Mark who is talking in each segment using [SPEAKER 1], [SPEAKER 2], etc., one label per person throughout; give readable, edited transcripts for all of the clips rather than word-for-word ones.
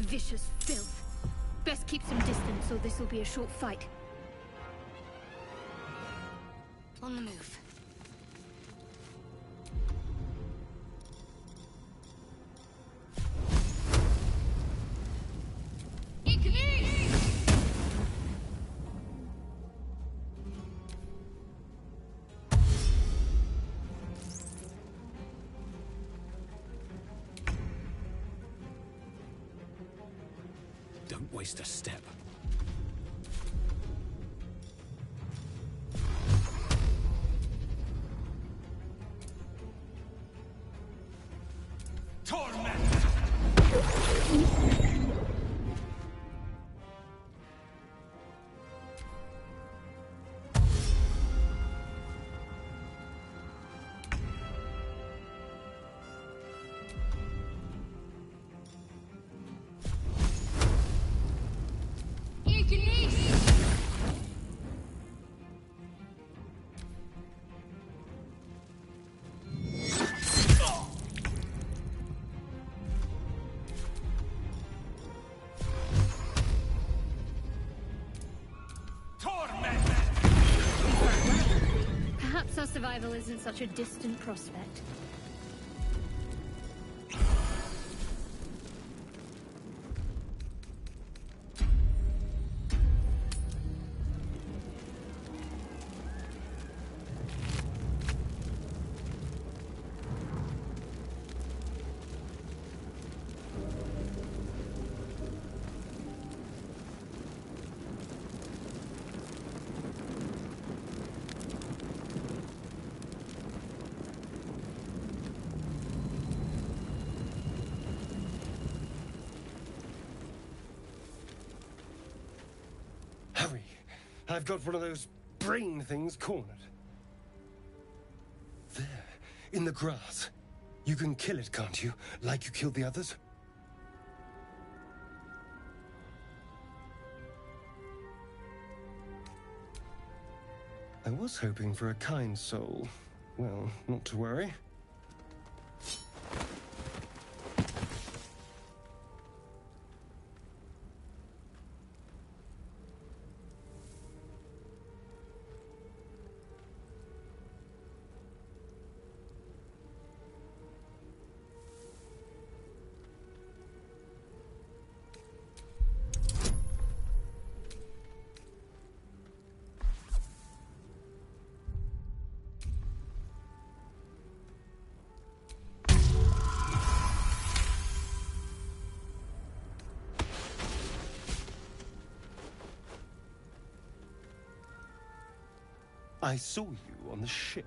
[SPEAKER 1] vicious filth. Best keep some distance, or this will be a short fight. On the move.
[SPEAKER 2] Don't waste a step.
[SPEAKER 1] Perhaps our survival isn't such a distant prospect.
[SPEAKER 3] Hurry! I've got one of those brain things cornered. There, in the grass. You can kill it, can't you? Like you killed the others? I was hoping for a kind soul. Well, not to worry. I saw you on the ship,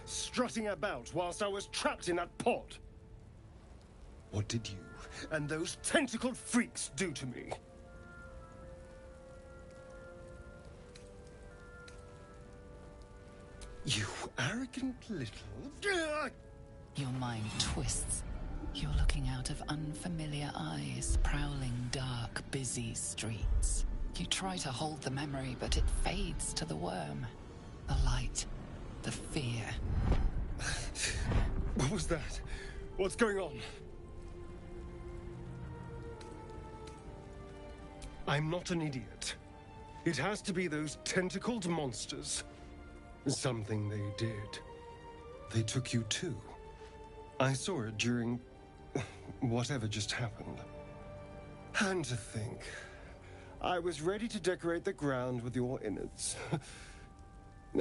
[SPEAKER 3] strutting about whilst I was trapped in that pod. What did you and those tentacled freaks do to me? You arrogant little...
[SPEAKER 4] Your mind twists. You're looking out of unfamiliar eyes, prowling dark, busy streets. You try to hold the memory, but it fades to the worm. The light, the fear.
[SPEAKER 3] What was that? What's going on? I'm not an idiot. It has to be those tentacled monsters. Something they did. They took you too. I saw it during whatever just happened. And to think, I was ready to decorate the ground with your innards.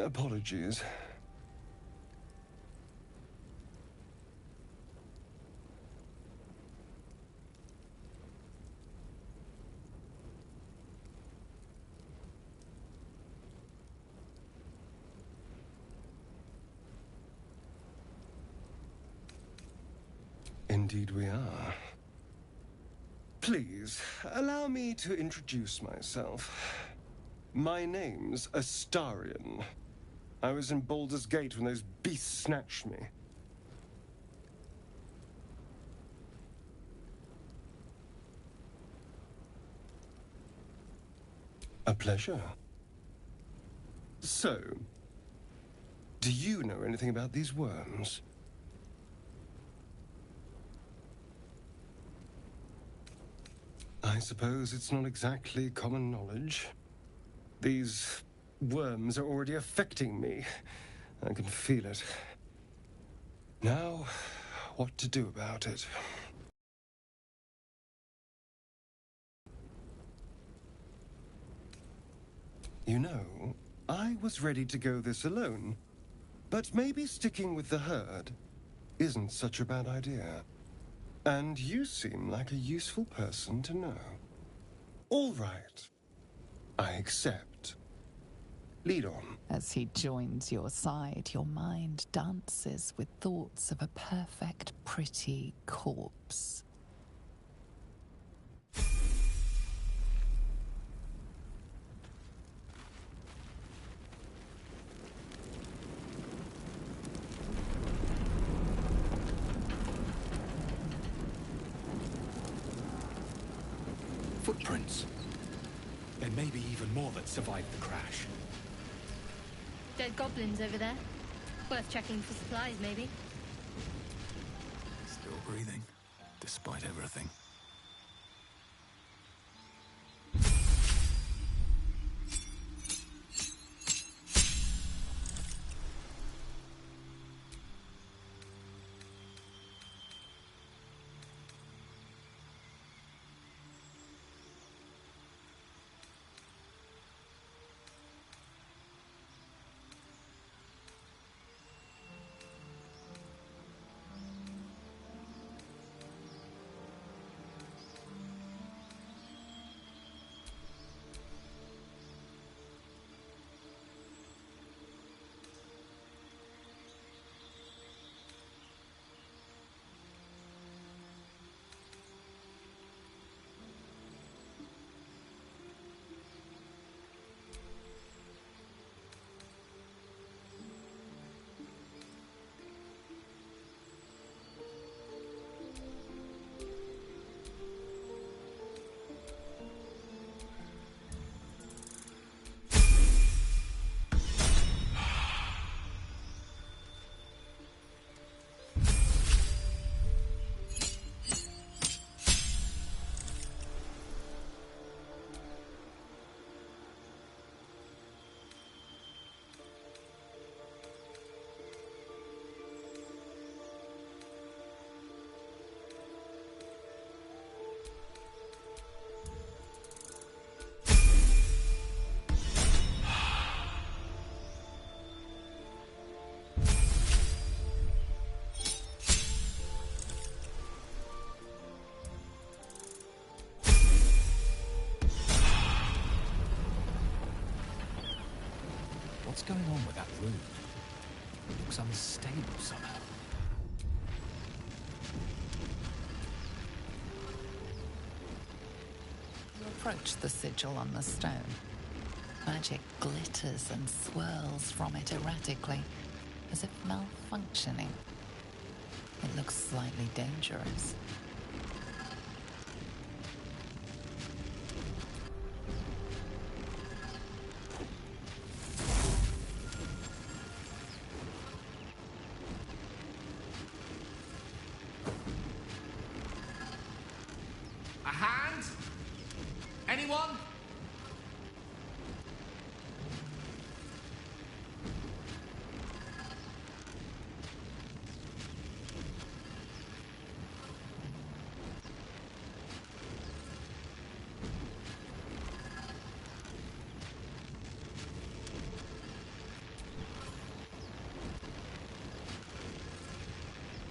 [SPEAKER 3] Apologies. Indeed we are. Please, allow me to introduce myself. My name's Astarion. I was in Baldur's Gate when those beasts snatched me. A pleasure. So, do you know anything about these worms? I suppose it's not exactly common knowledge. These worms are already affecting me. I can feel it. Now, what to do about it? You know, I was ready to go this alone, but maybe sticking with the herd isn't such a bad idea. And you seem like a useful person to know. All right. I accept. Lead on.
[SPEAKER 4] As he joins your side, your mind dances with thoughts of a perfect, pretty corpse.
[SPEAKER 2] Footprints. There may be even more that survived the crash.
[SPEAKER 1] Dead goblins over there. Worth checking for supplies, maybe.
[SPEAKER 2] Still breathing, despite everything. What's going on with that room? It looks unstable somehow.
[SPEAKER 4] You approach the sigil on the stone. Magic glitters and swirls from it erratically, as if malfunctioning. It looks slightly dangerous.
[SPEAKER 5] A hand? Anyone?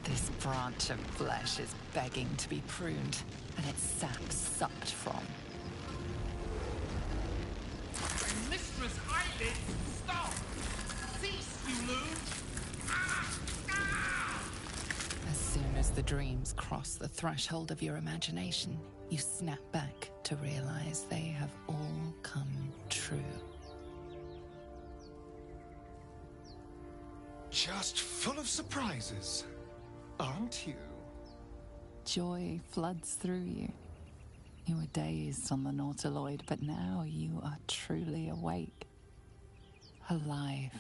[SPEAKER 4] This branch of flesh is begging to be pruned, and its sap sucked from.
[SPEAKER 5] Mistress Eyelid, stop! Cease, you loon!
[SPEAKER 4] As soon as the dreams cross the threshold of your imagination, you snap back to realize they have all come true.
[SPEAKER 3] Just full of surprises, aren't you?
[SPEAKER 4] Joy floods through you. You were dazed on the Nautiloid, but now you are truly awake. Alive.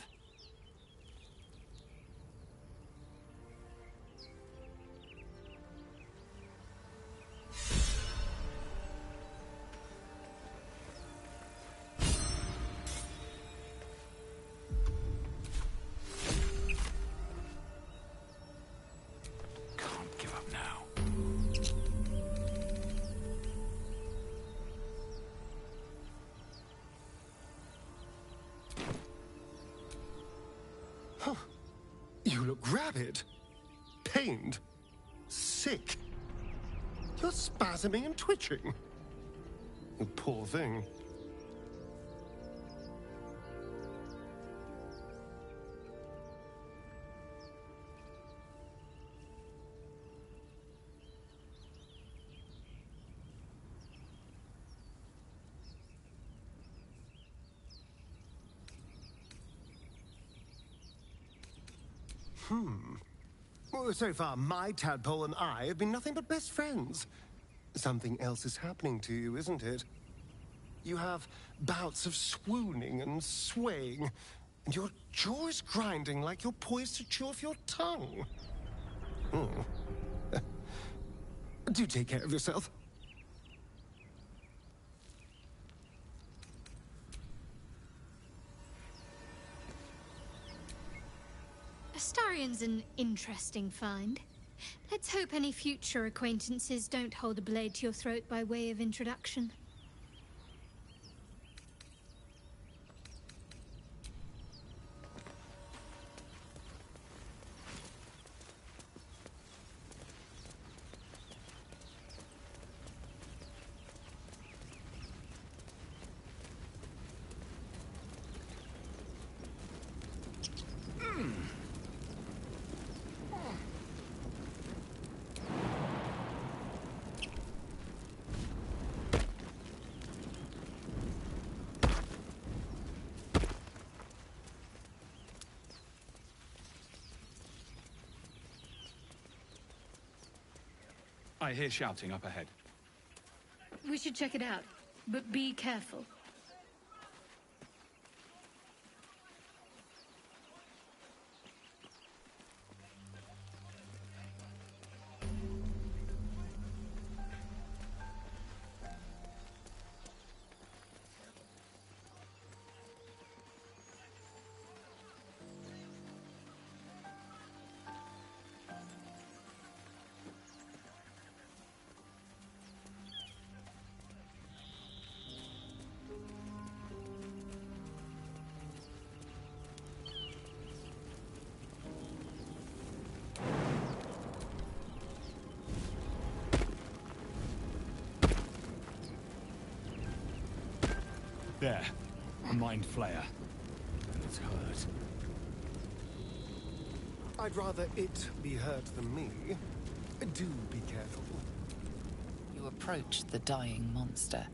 [SPEAKER 3] pained. Sick. You're spasming and twitching. You poor thing. Well, so far, my tadpole and I have been nothing but best friends. Something else is happening to you, isn't it? You have bouts of swooning and swaying, and your jaw is grinding like you're poised to chew off your tongue. Do take care of yourself.
[SPEAKER 1] Astarion's an interesting find. Let's hope any future acquaintances don't hold a blade to your throat by way of introduction.
[SPEAKER 2] I hear shouting up ahead.
[SPEAKER 1] We should check it out, but be careful.
[SPEAKER 2] There. A mind flayer. It's hurt.
[SPEAKER 3] I'd rather it be hurt than me. Do be careful.
[SPEAKER 4] You approach the dying monster.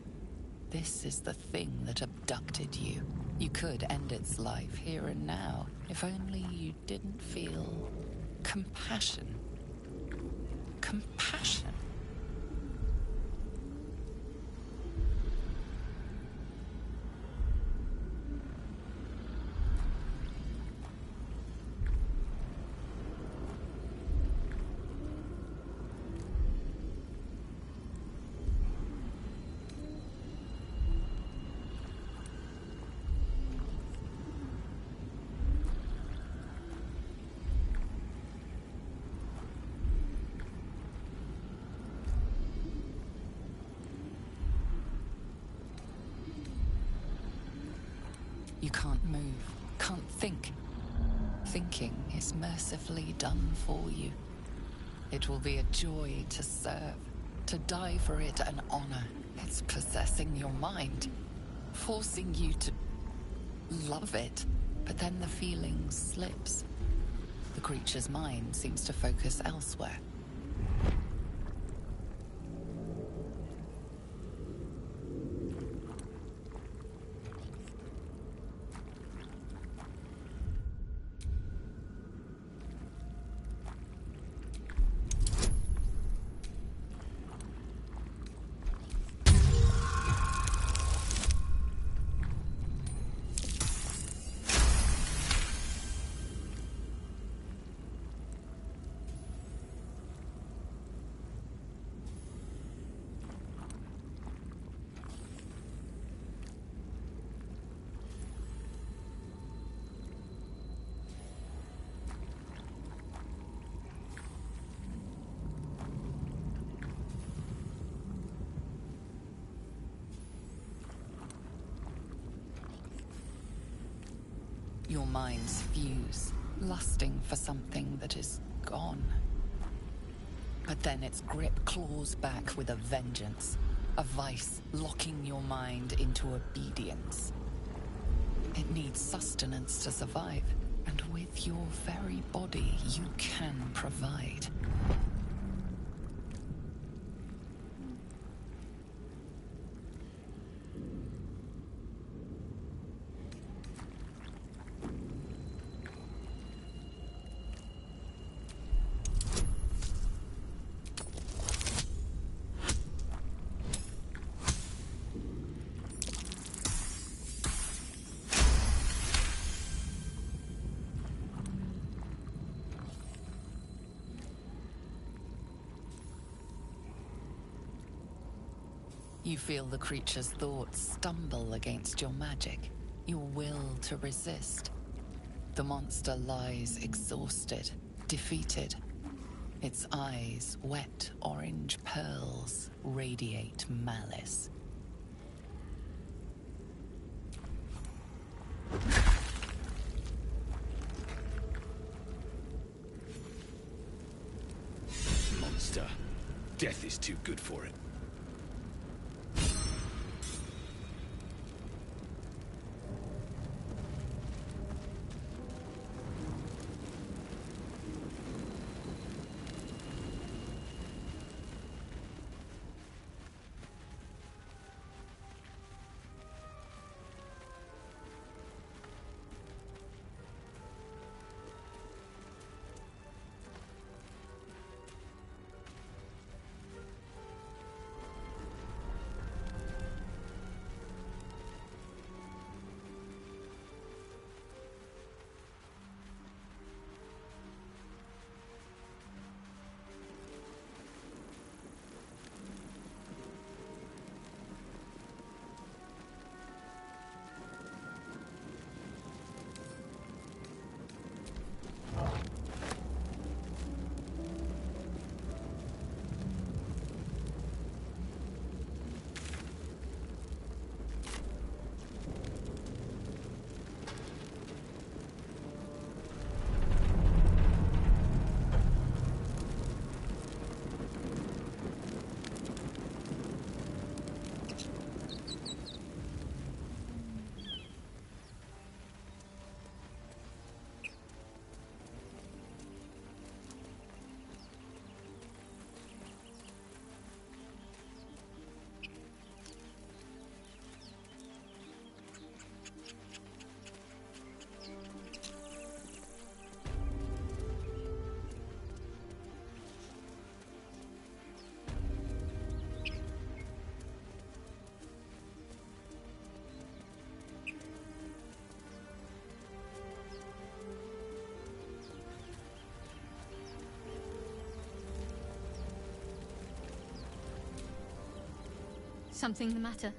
[SPEAKER 4] This is the thing that abducted you. You could end its life here and now, if only you didn't feel compassion. Compassion. You can't move, can't think. Thinking is mercifully done for you. It will be a joy to serve, to die for it an honor. It's possessing your mind, forcing you to love it, but then the feeling slips. The creature's mind seems to focus elsewhere. Your minds fuse, lusting for something that is gone. But then its grip claws back with a vengeance, a vice locking your mind into obedience. It needs sustenance to survive, and with your very body, you can provide. You feel the creature's thoughts stumble against your magic, your will to resist. The monster lies exhausted, defeated. Its eyes, wet orange pearls, radiate malice.
[SPEAKER 6] Monster. Death is too good for it.
[SPEAKER 1] Something the matter?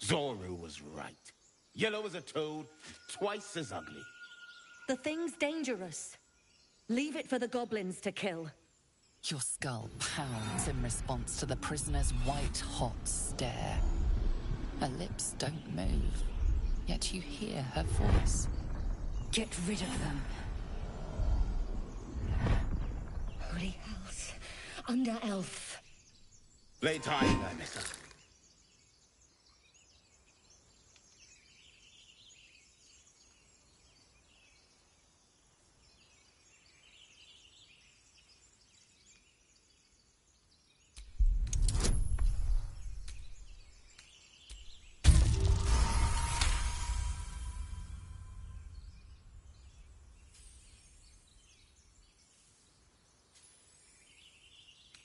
[SPEAKER 7] Zoru was right. Yellow as a toad, twice as ugly.
[SPEAKER 8] The thing's dangerous. Leave it for the goblins to kill.
[SPEAKER 4] Your skull pounds in response to the prisoner's white-hot stare. Her lips don't move, yet you hear her voice.
[SPEAKER 8] Get rid of them. Holy hells. Under elf.
[SPEAKER 7] Lay time there, mister.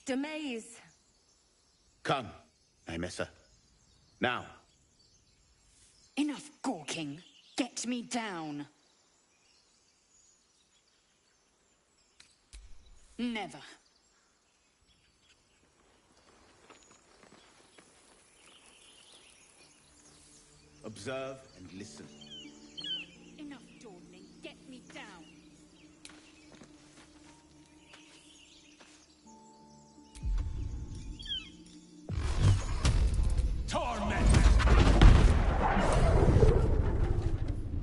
[SPEAKER 8] just a maze.
[SPEAKER 7] Come, Aimessa. Now.
[SPEAKER 4] Enough gawking. Get me down. Never.
[SPEAKER 7] Observe and listen.
[SPEAKER 4] Enough dawdling. Get me down.
[SPEAKER 5] Torment!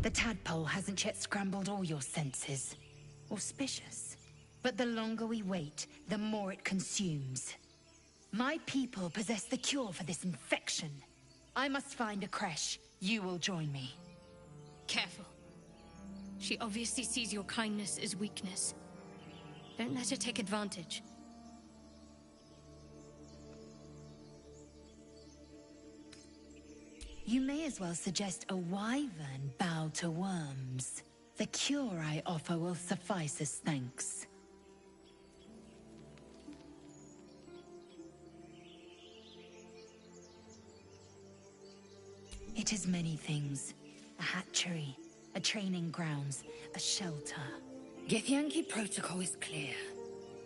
[SPEAKER 4] The tadpole hasn't yet scrambled all your senses. Auspicious. But the longer we wait, the more it consumes. My people possess the cure for this infection. I must find a creche. You will join me.
[SPEAKER 1] Careful. She obviously sees your kindness as weakness. Don't let her take advantage.
[SPEAKER 4] You may as well suggest a wyvern bow to worms. The cure I offer will suffice as thanks. It is many things. A hatchery, a training grounds, a shelter. Githyanki protocol is clear.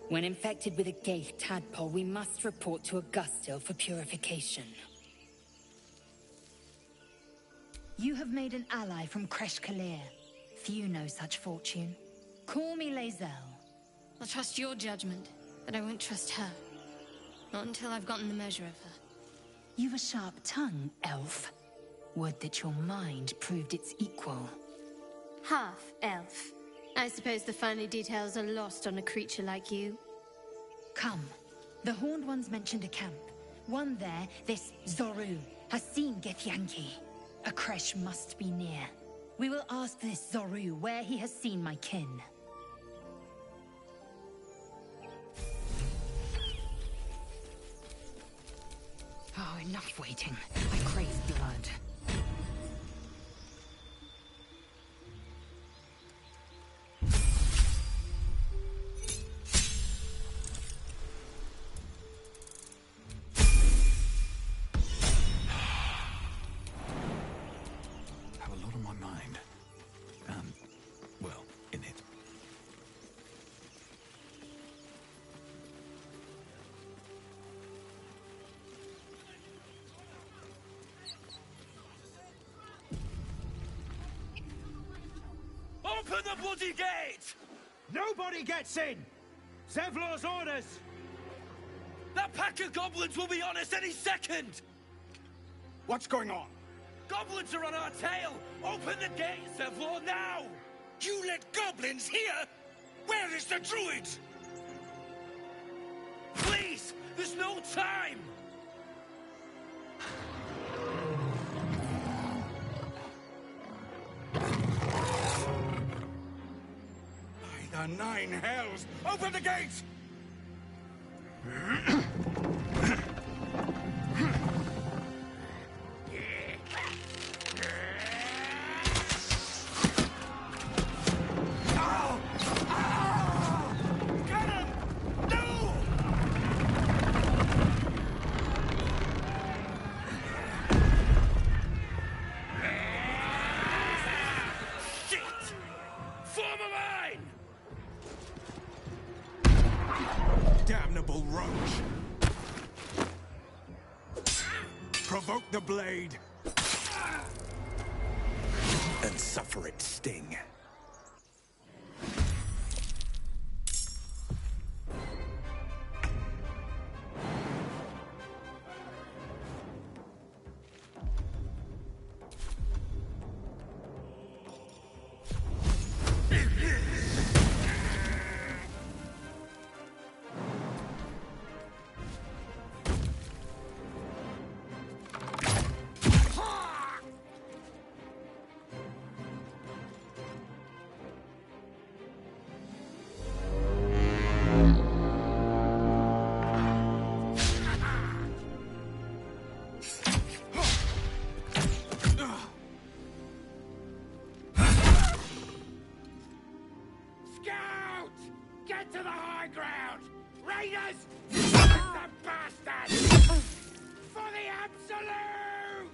[SPEAKER 4] When infected with a Gaith tadpole, we must report to Augustil for purification. You have made an ally from Kresh Kalir. Few know such fortune. Call me Lae'zel.
[SPEAKER 1] I'll trust your judgment, but I won't trust her. Not until I've gotten the measure of her.
[SPEAKER 4] You've a sharp tongue, elf. Would that your mind proved its equal.
[SPEAKER 1] Half-elf. I suppose the finer details are lost on a creature like you.
[SPEAKER 4] Come. The Horned Ones mentioned a camp. One there, this Zorru, has seen Githyanki. A creche must be near. We will ask this Zorru where he has seen my kin. Oh, enough waiting. I crave blood.
[SPEAKER 2] Have a lot on my mind. Well, in it.
[SPEAKER 6] Open the bloody gate!
[SPEAKER 5] Nobody gets in! Zevlor's orders!
[SPEAKER 6] That pack of goblins will be on us any second!
[SPEAKER 5] What's going on?
[SPEAKER 6] Goblins are on our tail! Open the gate, Zevlor, now!
[SPEAKER 5] You let goblins here? Where is the druid?
[SPEAKER 6] Please! There's no time!
[SPEAKER 5] By the nine hells! Open the gate! Damnable roach! Provoke the blade! And suffer its sting. Get to the high ground! Raiders! the bastard! For the absolute!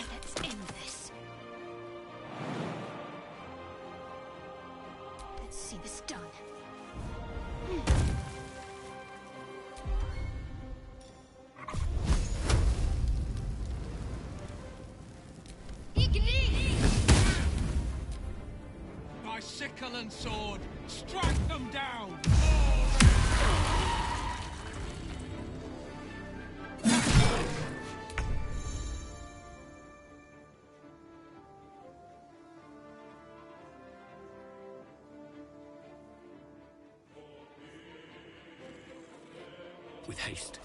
[SPEAKER 1] Let's end this. Let's see this done.
[SPEAKER 5] By sickle and sword, strike them down!
[SPEAKER 6] With haste.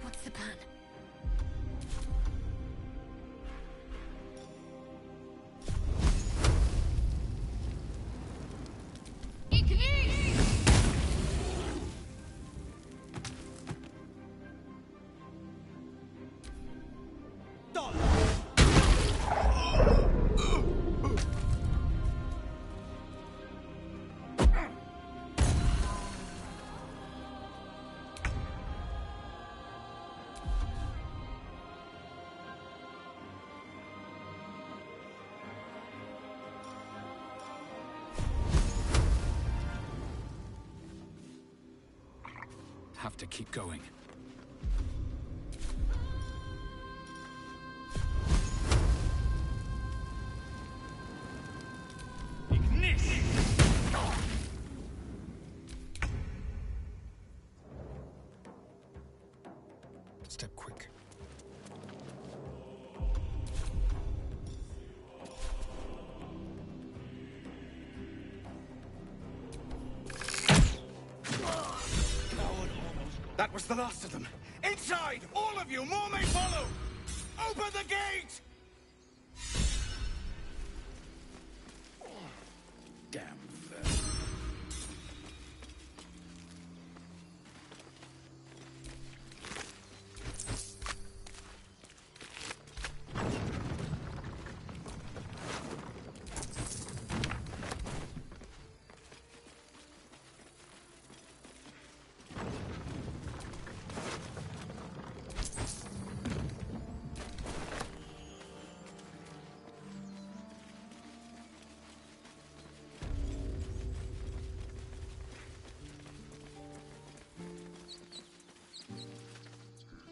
[SPEAKER 1] What's the plan?
[SPEAKER 6] Have to keep going.
[SPEAKER 3] Step quick.
[SPEAKER 5] That was the last of them. Inside! All of you! More may follow! Open the gate! Damn vermin.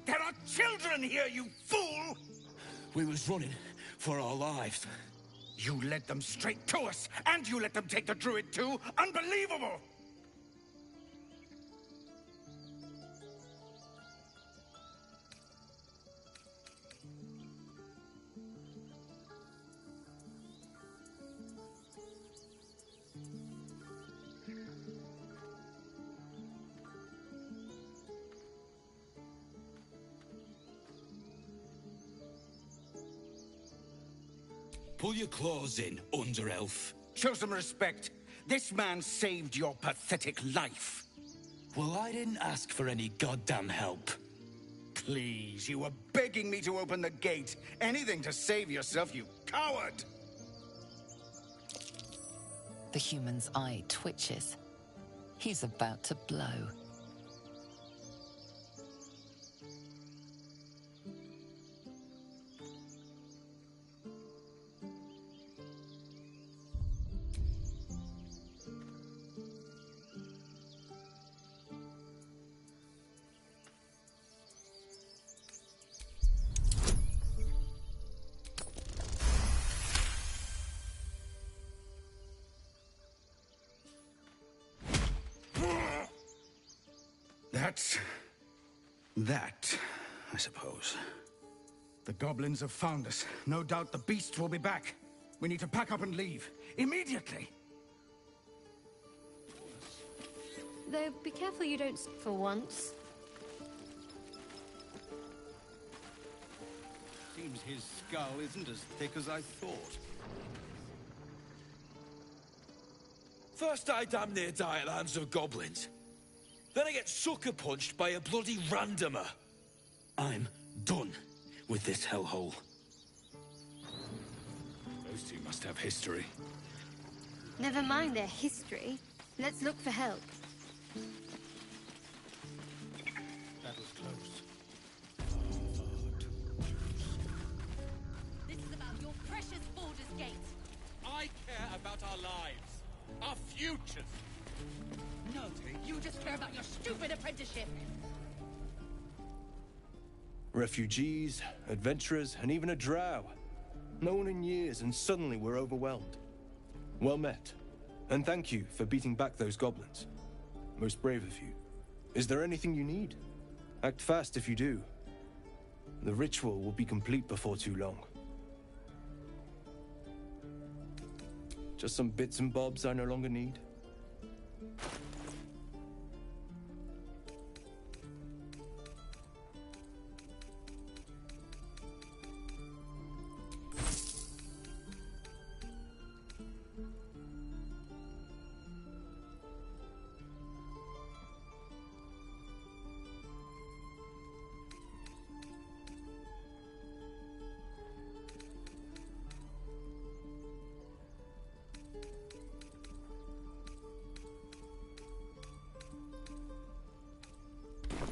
[SPEAKER 5] There are children here, you fool!
[SPEAKER 6] We was running for our lives.
[SPEAKER 5] You led them straight to us, and you let them take the druid too? Unbelievable!
[SPEAKER 6] Pull your claws in, under-elf.
[SPEAKER 5] Show some respect. This man saved your pathetic life.
[SPEAKER 6] Well, I didn't ask for any goddamn help.
[SPEAKER 5] Please, you were begging me to open the gate. Anything to save yourself, you coward!
[SPEAKER 4] The human's eye twitches. He's about to blow.
[SPEAKER 5] That, I suppose. The goblins have found us. No doubt the beasts will be back. We need to pack up and leave. Immediately!
[SPEAKER 1] Though, be careful you don't for once.
[SPEAKER 5] Seems his skull isn't as thick as I thought.
[SPEAKER 6] First I damn near die at the hands of goblins. Then I get sucker punched by a bloody randomer. I'm done with this hellhole. Those two must have history.
[SPEAKER 1] Never mind their history. Let's look for help.
[SPEAKER 5] That was close.
[SPEAKER 8] This is about your precious Baldur's Gate.
[SPEAKER 9] I care about our lives. Our futures.
[SPEAKER 8] No, you just care about your stupid apprenticeship.
[SPEAKER 10] Refugees, adventurers, and even a drow. No one in years, and suddenly we're overwhelmed. Well met. And thank you for beating back those goblins. Most brave of you. Is there anything you need? Act fast if you do. The ritual will be complete before too long. Just some bits and bobs I no longer need.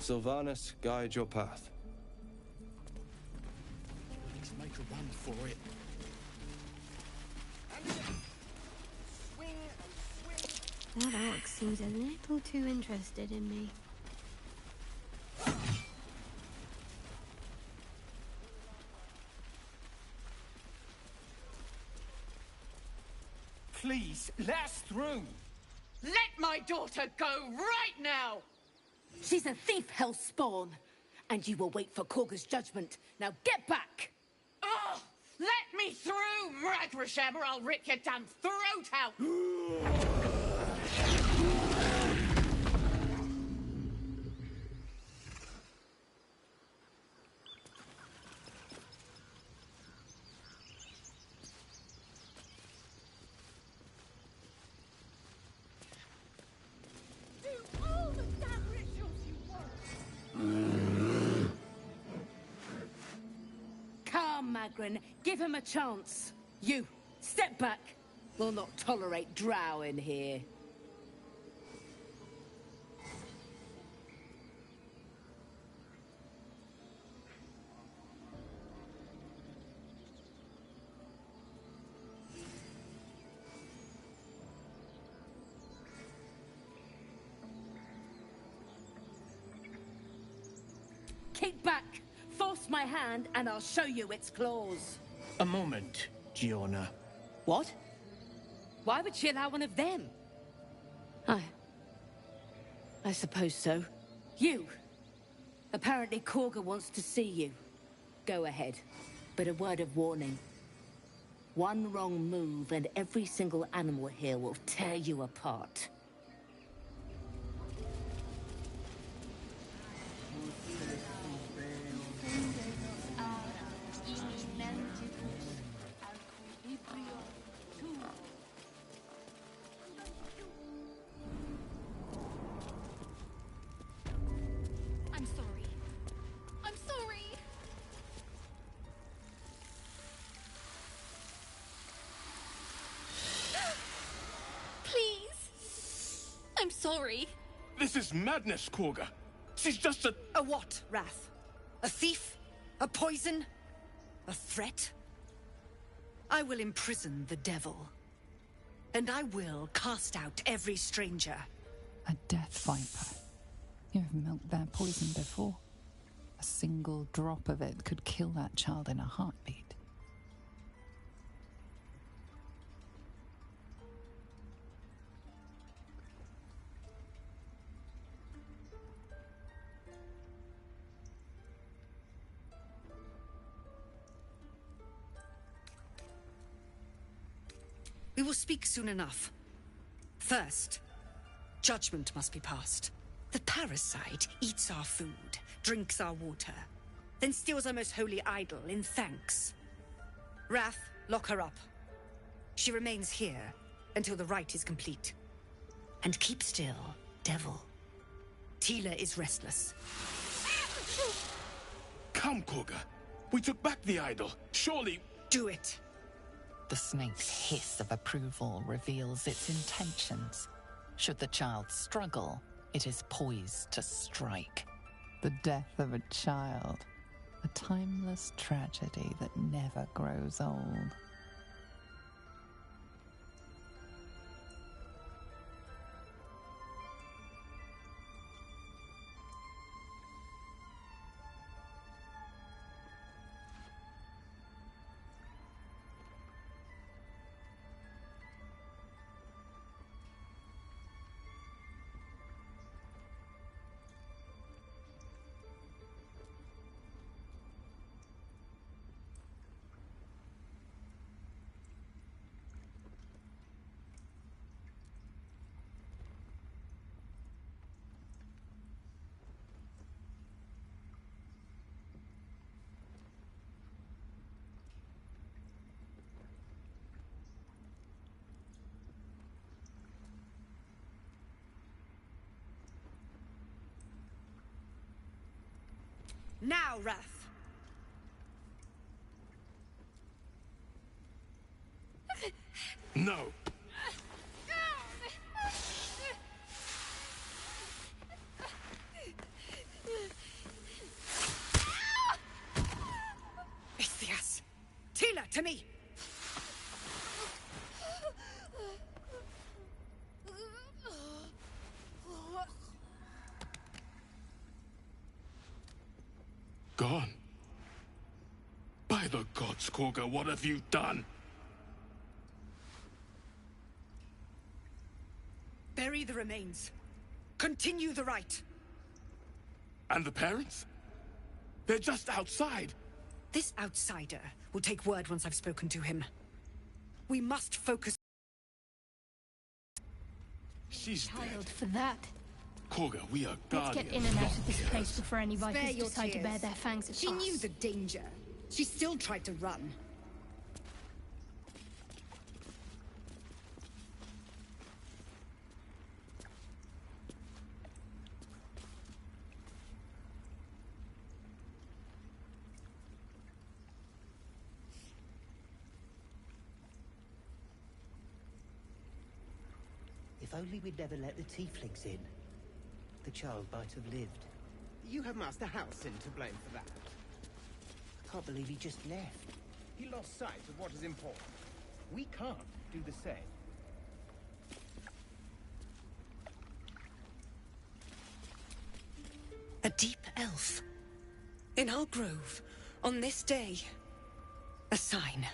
[SPEAKER 10] Sylvanas, guide your path.
[SPEAKER 9] Let's make a run for it.
[SPEAKER 1] That orc seems a little too interested in me.
[SPEAKER 5] Please, let us through!
[SPEAKER 8] Let my daughter go right now! She's a thief, hellspawn. And you will wait for Korga's judgment. Now get back! Oh, let me through, Ragrasham, or I'll rip your damn throat out! Magrin, give him a chance. You, step back. We'll not tolerate drow in here. Kick back. Force my hand, and I'll show you its claws.
[SPEAKER 2] A moment, Giona.
[SPEAKER 8] What? Why would she allow one of them? I suppose so. You! Apparently Korga wants to see you. Go ahead. But a word of warning. One wrong move and every single animal here will tear you apart.
[SPEAKER 1] I'm sorry. I'm sorry. Please. I'm sorry.
[SPEAKER 6] This is madness, Korga. She's just a...
[SPEAKER 11] A what, Wrath? A thief? A poison? A threat? I will imprison the devil. And I will cast out every stranger.
[SPEAKER 4] A death viper. You have milked their poison before. A single drop of it could kill that child in a heartbeat.
[SPEAKER 11] We will speak soon enough. First, judgment must be passed. The parasite eats our food, drinks our water, then steals our most holy idol in thanks. Wrath, lock her up. She remains here until the rite is complete. And keep still, devil. Tila is restless.
[SPEAKER 6] Come, Korga. We took back the idol. Surely...
[SPEAKER 11] Do it.
[SPEAKER 4] The snake's hiss of approval reveals its intentions. Should the child struggle, it is poised to strike. The death of a child. A timeless tragedy that never grows old.
[SPEAKER 11] Now, Wrath!
[SPEAKER 6] No.
[SPEAKER 11] Ithias! Tila, to me!
[SPEAKER 6] Gone. By the gods, Korga, what have you done?
[SPEAKER 11] Bury the remains. Continue the rite.
[SPEAKER 6] And the parents? They're just outside.
[SPEAKER 11] This outsider will take word once I've spoken to him. We must focus.
[SPEAKER 6] She's
[SPEAKER 1] Child
[SPEAKER 6] dead.
[SPEAKER 1] for that.
[SPEAKER 6] Korga, we are
[SPEAKER 1] Let's
[SPEAKER 6] guardians.
[SPEAKER 1] get in and out of this place before any
[SPEAKER 11] Spare
[SPEAKER 1] vipers
[SPEAKER 11] your
[SPEAKER 1] decide to
[SPEAKER 11] tears.
[SPEAKER 1] bear their fangs at
[SPEAKER 11] She
[SPEAKER 1] us.
[SPEAKER 11] knew the danger. She still tried to run.
[SPEAKER 12] If only we'd never let the tieflings in. The child might have lived.
[SPEAKER 13] You have Master Halsin to blame for that.
[SPEAKER 12] I can't believe he just left.
[SPEAKER 13] He lost sight of what is important. We can't do the same.
[SPEAKER 11] A deep elf. In our grove, on this day. A sign.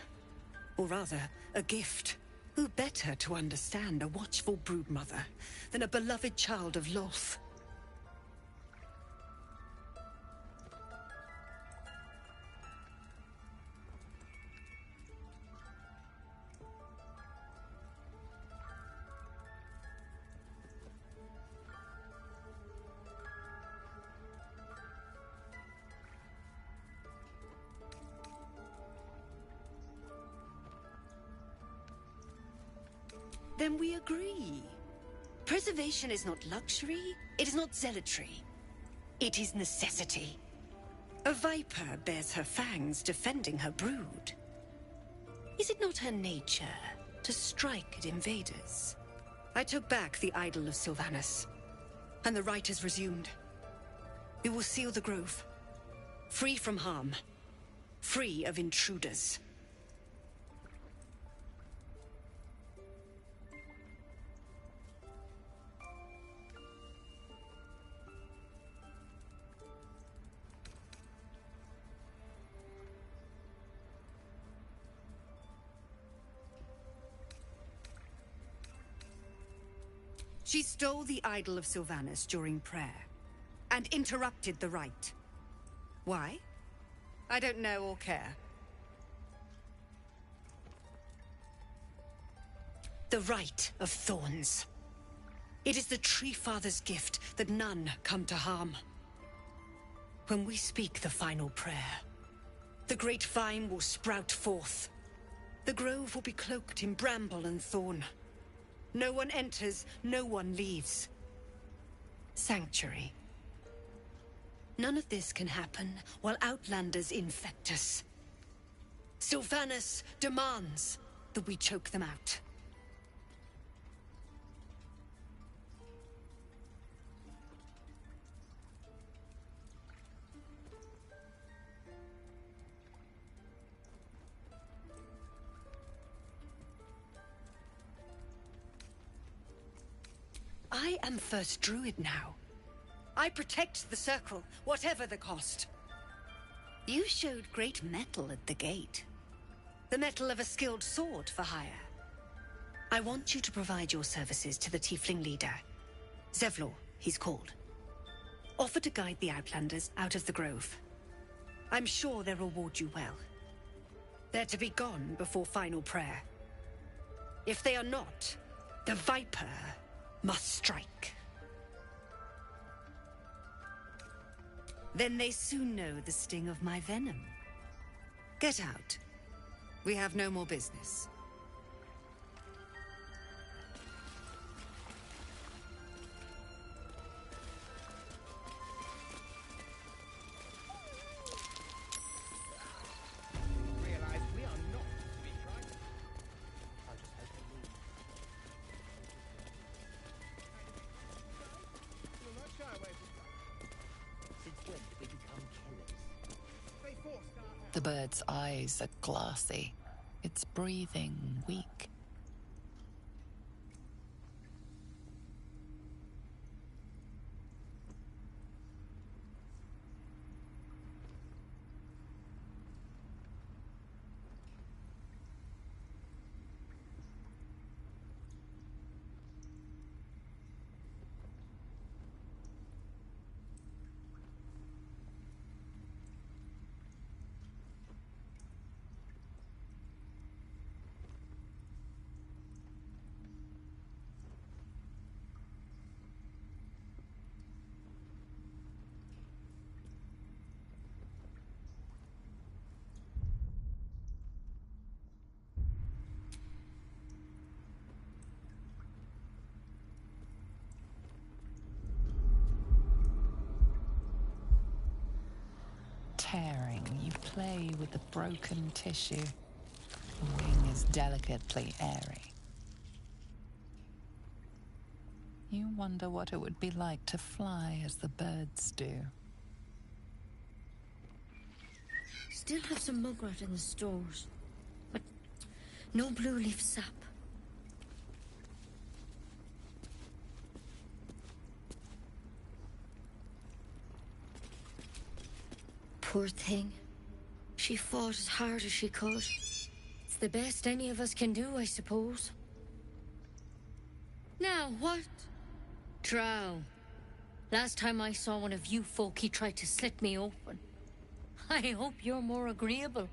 [SPEAKER 11] Or rather, a gift. Who better to understand a watchful broodmother than a beloved child of Lolth? Then we agree. Preservation is not luxury, it is not zealotry. It is necessity. A viper bears her fangs defending her brood. Is it not her nature to strike at invaders? I took back the idol of Sylvanus, and the rite is resumed. We will seal the grove, free from harm, free of intruders. She stole the idol of Sylvanus during prayer, and interrupted the rite. Why? I don't know or care. The Rite of Thorns. It is the Tree Father's gift that none come to harm. When we speak the final prayer, the great vine will sprout forth. The grove will be cloaked in bramble and thorn. No one enters, no one leaves. Sanctuary. None of this can happen while Outlanders infect us. Sylvanus demands that we choke them out. I am First Druid now. I protect the Circle, whatever the cost. You showed great mettle at the gate. The mettle of a skilled sword for hire. I want you to provide your services to the Tiefling leader. Zevlor, he's called. Offer to guide the Outlanders out of the grove. I'm sure they'll reward you well. They're to be gone before final prayer. If they are not, the Viper must strike. Then they soon know the sting of my venom. Get out. We have no more business.
[SPEAKER 13] Realize we are not to be frightened. I just hope they leave. We'll not shy away from that.
[SPEAKER 12] Since when did we become killers?
[SPEAKER 13] They forced our hand.
[SPEAKER 4] The bird's eyes are glassy, its breathing weak. Tearing, you play with the broken tissue. The wing is delicately airy. You wonder what it would be like to fly as the birds do.
[SPEAKER 14] Still have some mugwort in the stores, but no blue leaf sap. Poor thing. She fought as hard as she could. the best any of us can do, I suppose. Now, what? Drow. Last time I saw one of you folk, he tried to slit me open. I hope you're more agreeable.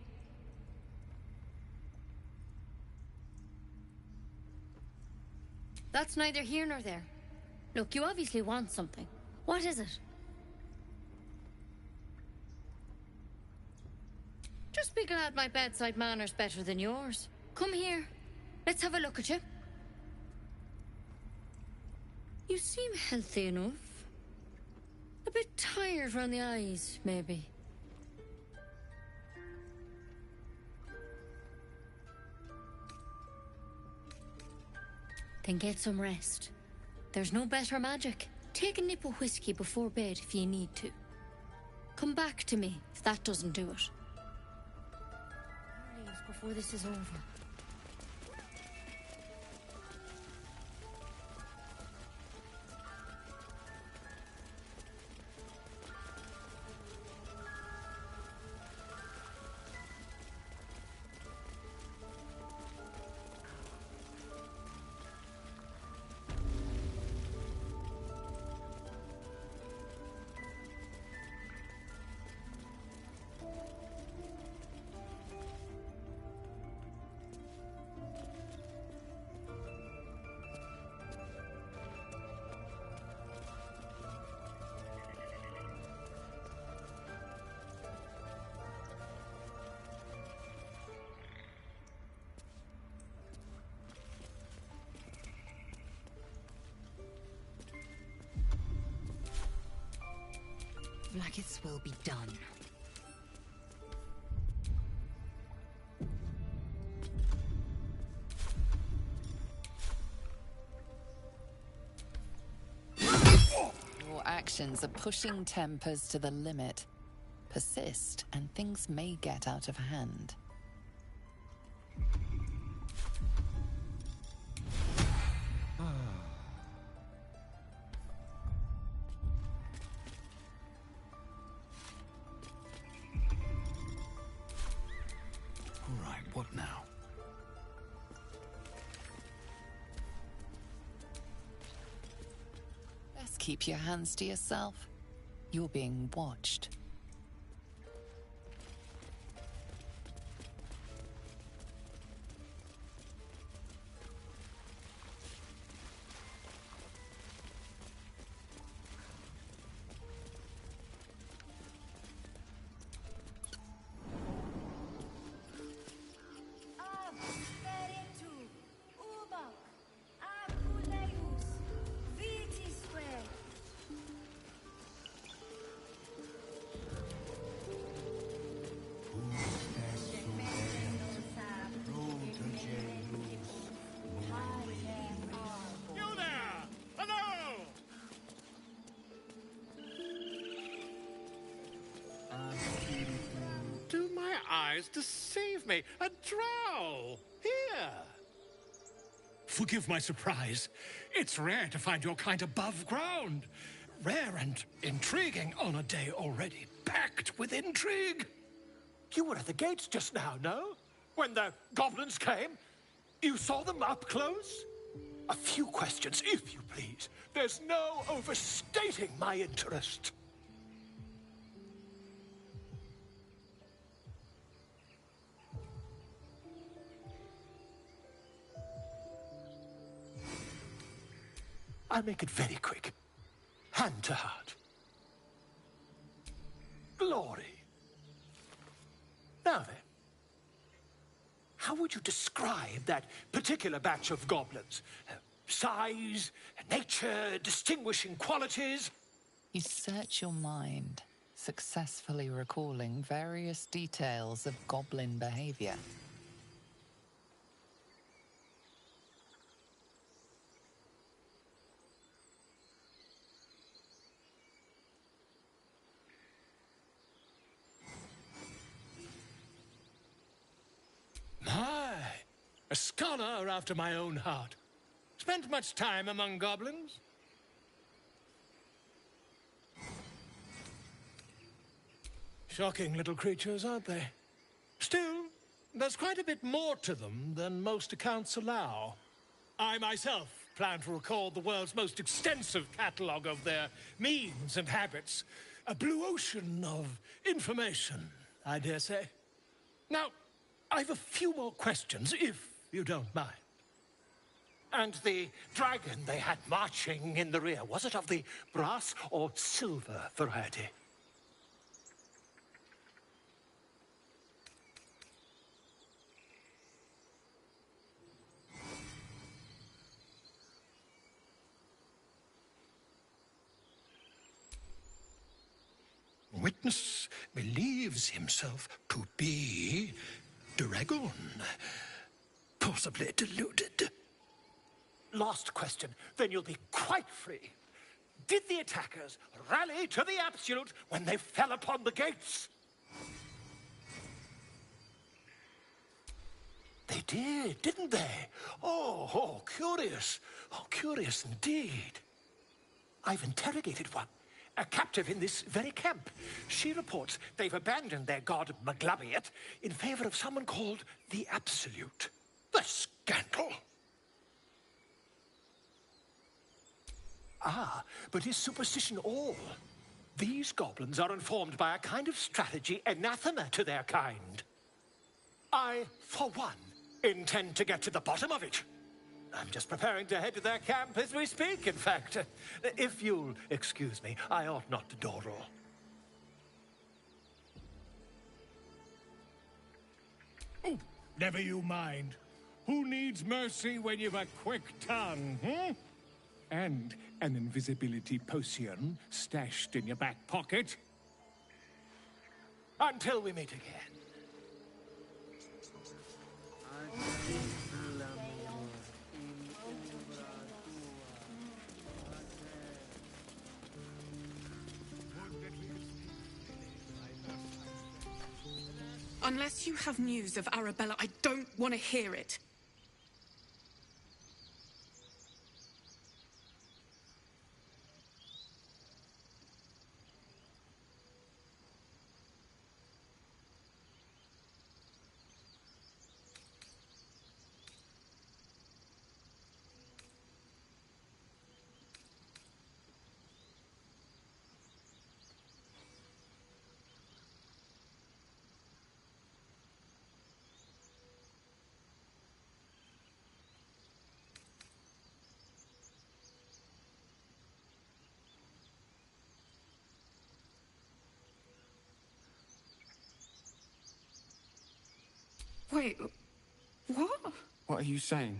[SPEAKER 14] That's neither here nor there. Look, you obviously want something. What is it? Just be glad my bedside manner's better than yours. Come here. Let's have a look at you. You seem healthy enough. A bit tired round the eyes, maybe. Then get some rest. There's no better magic. Take a nip of whiskey before bed if you need to. Come back to me if that doesn't do it. Leave before this is over.
[SPEAKER 11] Blackets will be done.
[SPEAKER 4] Your actions are pushing tempers to the limit. Persist, and things may get out of hand.
[SPEAKER 2] What now?
[SPEAKER 4] Best keep your hands to yourself. You're being watched.
[SPEAKER 9] To save me, a drow! Here! Forgive my surprise. It's rare to find your kind above ground. Rare and intriguing on a day already packed with intrigue. You were at the gates just now, no? When the goblins came? You saw them up close? A few questions, if you please. There's no overstating my interest. I'll make it very quick. Hand to heart. Glory. Now then, how would you describe that particular batch of goblins? Size, nature, distinguishing qualities?
[SPEAKER 4] You search your mind, successfully recalling various details of goblin behavior.
[SPEAKER 9] My, a scholar after my own heart. Spent much time among goblins? Shocking little creatures, aren't they? Still, there's quite a bit more to them than most accounts allow. I myself plan to record the world's most extensive catalogue of their means and habits. A blue ocean of information, I dare say. Now, I've a few more questions, if you don't mind. And the dragon they had marching in the rear, was it of the brass or silver variety? Witness believes himself to be dragon, possibly deluded. Last question, then you'll be quite free. Did the attackers rally to the absolute when they fell upon the gates? They did, didn't they? Oh, curious. Oh, curious indeed. I've interrogated one, a captive in this very camp. She reports they've abandoned their god Maglabiet in favor of someone called the Absolute. The scandal! Ah, but is superstition all? These goblins are informed by a kind of strategy anathema to their kind. I, for one, intend to get to the bottom of it. I'm just preparing to head to their camp as we speak, in fact. If you'll excuse me, I ought not to dawdle. Oh, never you mind. Who needs mercy when you've a quick tongue, hmm? And an invisibility potion stashed in your back pocket. Until we meet again.
[SPEAKER 8] Unless you have news of Arabella, I don't want to hear it. Wait, what?
[SPEAKER 5] What are you saying?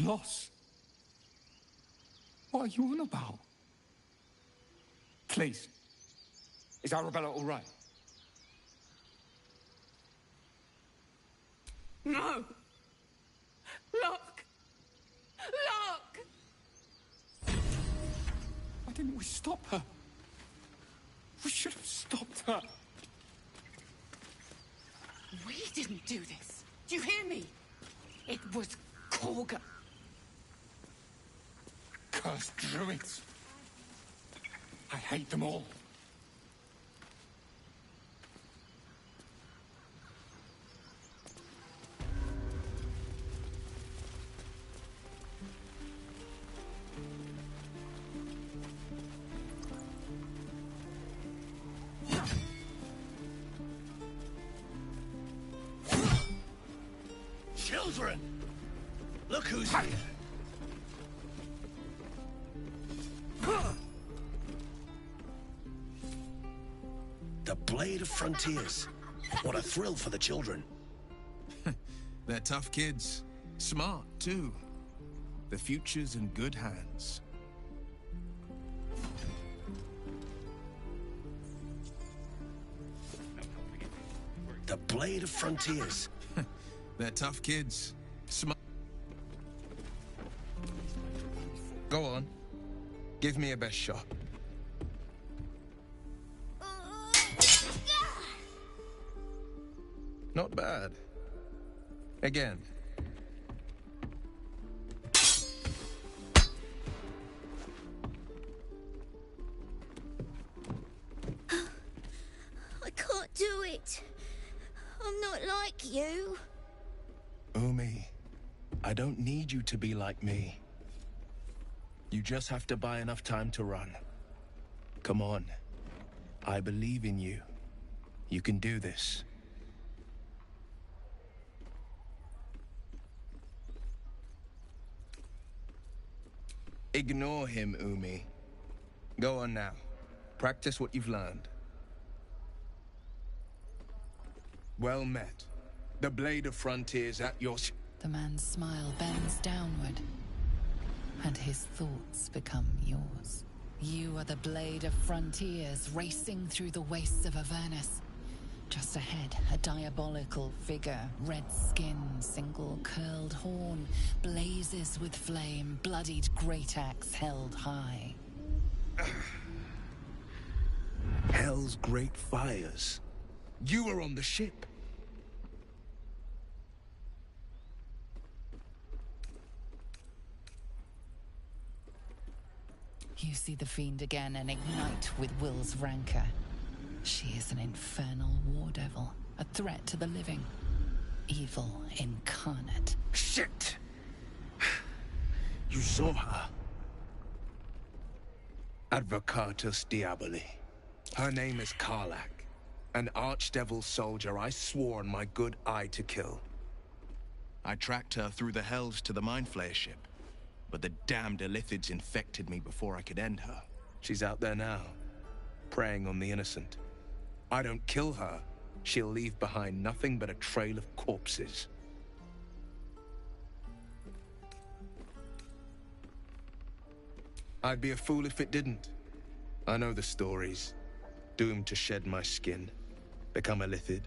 [SPEAKER 5] Loss? What are you on about? Please. Is Arabella all right?
[SPEAKER 8] No! Look! Look!
[SPEAKER 5] Why didn't we stop her? We should have stopped her.
[SPEAKER 8] We didn't do this. Do you hear me? It was Korga.
[SPEAKER 5] Cursed druids. I hate them all.
[SPEAKER 6] Children! Look who's here! The Blade of Frontiers. What a thrill for the children.
[SPEAKER 15] They're tough kids. Smart, too. The future's in good hands.
[SPEAKER 6] The Blade of Frontiers.
[SPEAKER 15] They're tough kids. Smart. Go on. Give me a best shot. Not bad. Again.
[SPEAKER 16] I can't do it. I'm not like you.
[SPEAKER 10] Umi, I don't need you to be like me. You just have to buy enough time to run. Come on. I believe in you. You can do this. Ignore him, Umi. Go on now. Practice what you've learned. Well met. The Blade of Frontiers at your...
[SPEAKER 4] The man's smile bends downward, and his thoughts become yours. You are the Blade of Frontiers, racing through the wastes of Avernus. Just ahead, a diabolical figure, red skin, single curled horn, blazes with flame, bloodied great axe held high.
[SPEAKER 10] Hell's great fires. You were on the ship.
[SPEAKER 4] You see the fiend again and ignite with Will's rancor. She is an infernal war devil, a threat to the living. Evil incarnate.
[SPEAKER 10] Shit! You saw her. Advocatus Diaboli. Her name is Karlach, an archdevil soldier I swore on my good eye to kill.
[SPEAKER 15] I tracked her through the hells to the Mind Flayer ship, but the damned Illithids infected me before I could end her.
[SPEAKER 10] She's out there now, preying on the innocent. I don't kill her, she'll leave behind nothing but a trail of corpses. I'd be a fool if it didn't. I know the stories. Doomed to shed my skin, become a Illithid,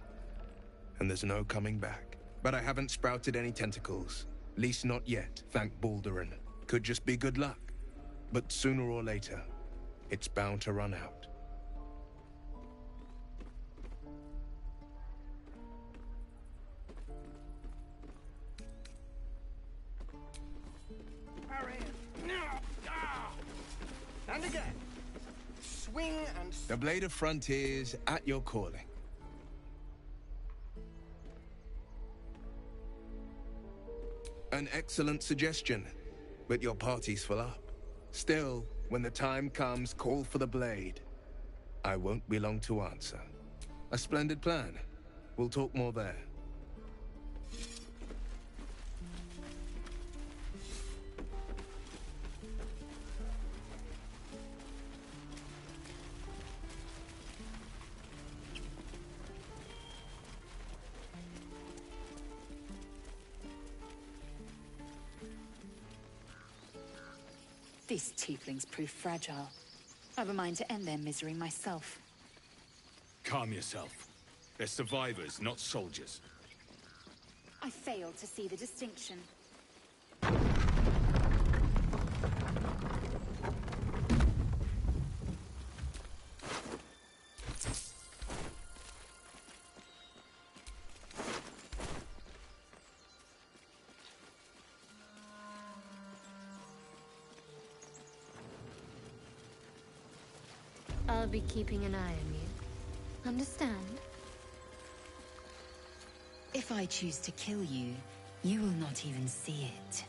[SPEAKER 10] and there's no coming back. But I haven't sprouted any tentacles. Least not yet, thank Baldurin. Could just be good luck. But sooner or later, it's bound to run out.
[SPEAKER 13] And again. Swing and...
[SPEAKER 10] The Blade of Frontiers at your calling. An excellent suggestion, but your party's full up. Still, when the time comes, call for the Blade. I won't be long to answer. A splendid plan. We'll talk more there.
[SPEAKER 11] These tieflings prove fragile. I've a mind to end their misery myself.
[SPEAKER 6] Calm yourself. They're survivors, not soldiers.
[SPEAKER 11] I fail to see the distinction.
[SPEAKER 1] I'll be keeping an eye on you. Understand?
[SPEAKER 17] If I choose to kill you, you will not even see it.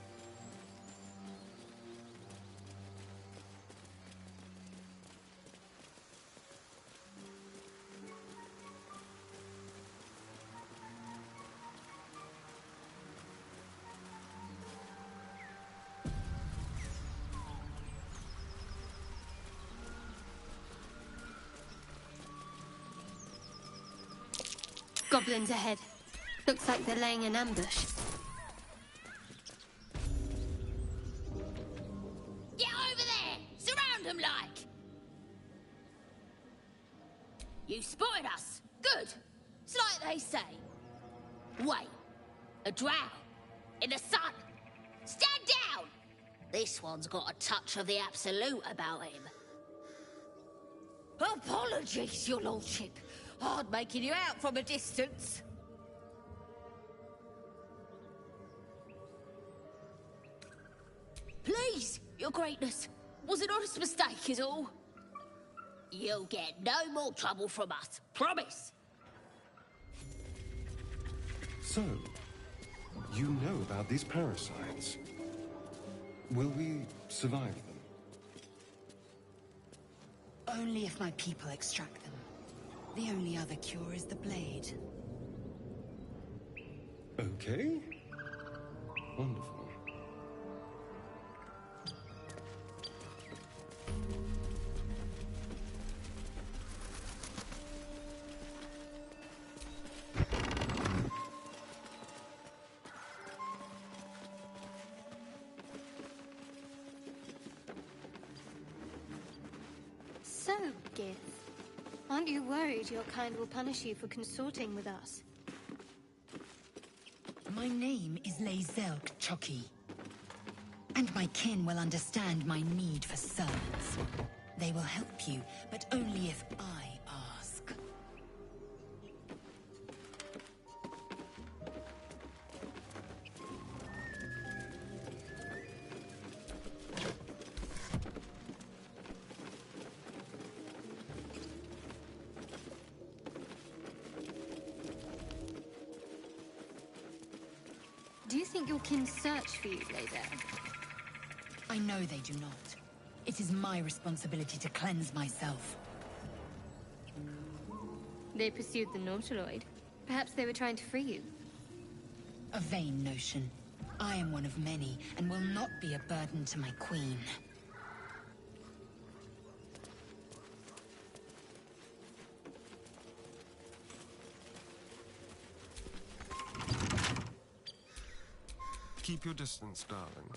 [SPEAKER 1] Goblins ahead. Looks like they're laying an ambush.
[SPEAKER 8] Get over there! Surround them like! You spotted us. Good. It's like they say. Wait. A drow. In the sun. Stand down! This one's got a touch of the absolute about him. Apologies, your lordship. Hard making you out from a distance. Please, Your Greatness. Was an honest mistake is all. You'll get no more trouble from us. Promise.
[SPEAKER 3] So, you know about these parasites. Will we survive them?
[SPEAKER 17] Only if my people extract them. The only other cure is the blade.
[SPEAKER 3] Okay. Wonderful.
[SPEAKER 1] So, Gith, aren't you worried your kind will punish you for consorting with us?
[SPEAKER 17] My name is Lae'zel Choki. And my kin will understand my need for servants. They will help you, but only if I ask.
[SPEAKER 1] Do you think your kin search for you, Lae'zel?
[SPEAKER 17] I know they do not. It is my responsibility to cleanse myself.
[SPEAKER 1] They pursued the Nautiloid. Perhaps they were trying to free you.
[SPEAKER 17] A vain notion. I am one of many, and will not be a burden to my queen.
[SPEAKER 3] Keep your distance, darling.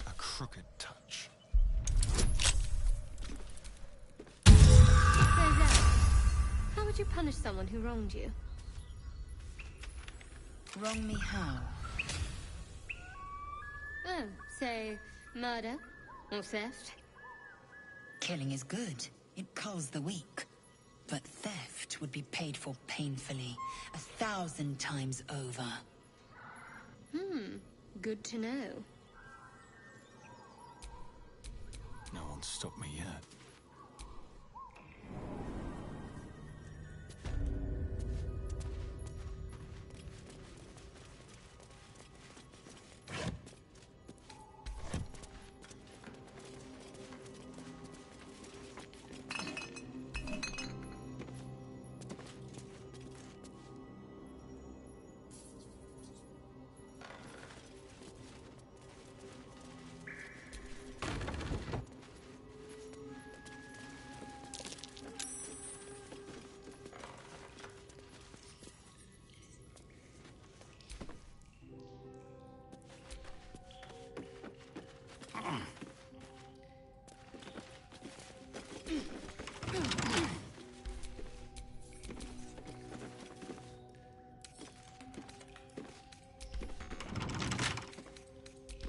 [SPEAKER 3] A crooked touch.
[SPEAKER 1] Lae'zel, how would you punish someone who wronged you?
[SPEAKER 17] Wrong me how?
[SPEAKER 1] Oh, say, murder or theft?
[SPEAKER 17] Killing is good. It culls the weak. But theft would be paid for painfully, 1,000 times over.
[SPEAKER 1] Good to know.
[SPEAKER 2] No one's stopped me yet.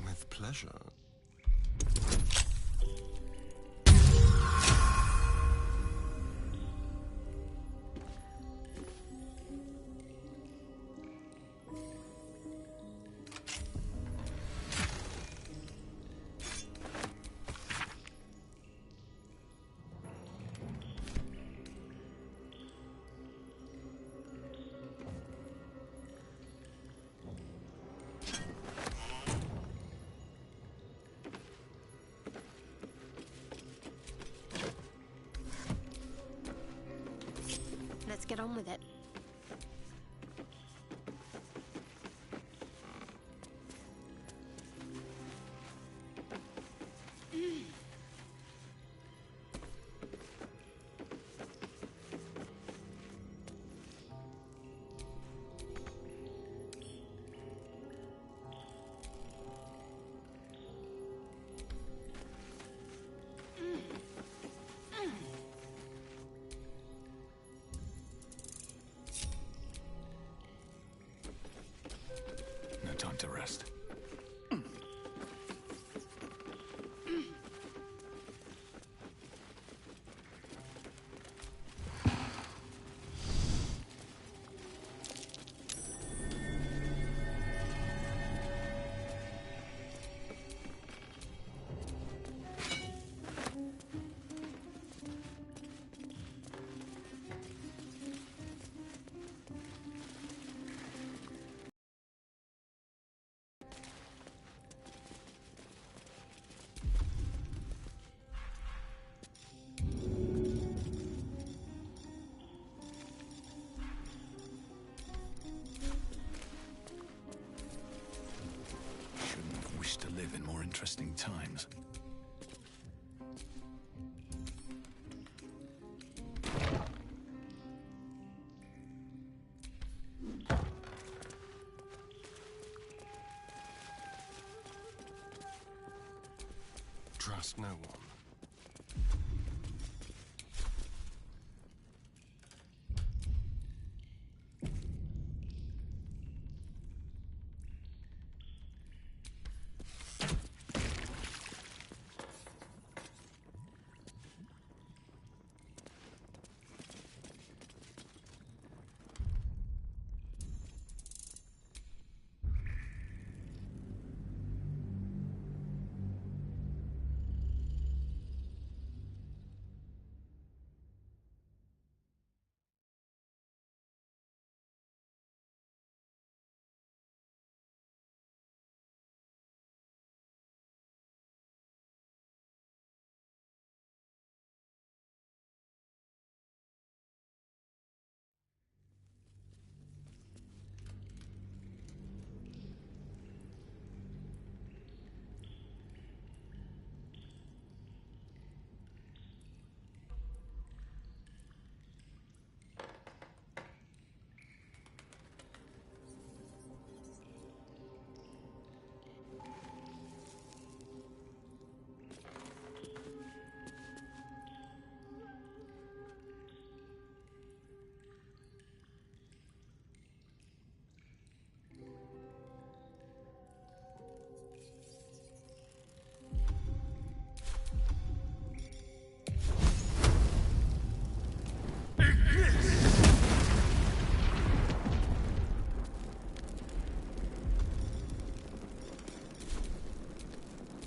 [SPEAKER 3] With pleasure.
[SPEAKER 1] Let's get on with it.
[SPEAKER 2] No time to rest.
[SPEAKER 9] interesting times.
[SPEAKER 3] Trust no one.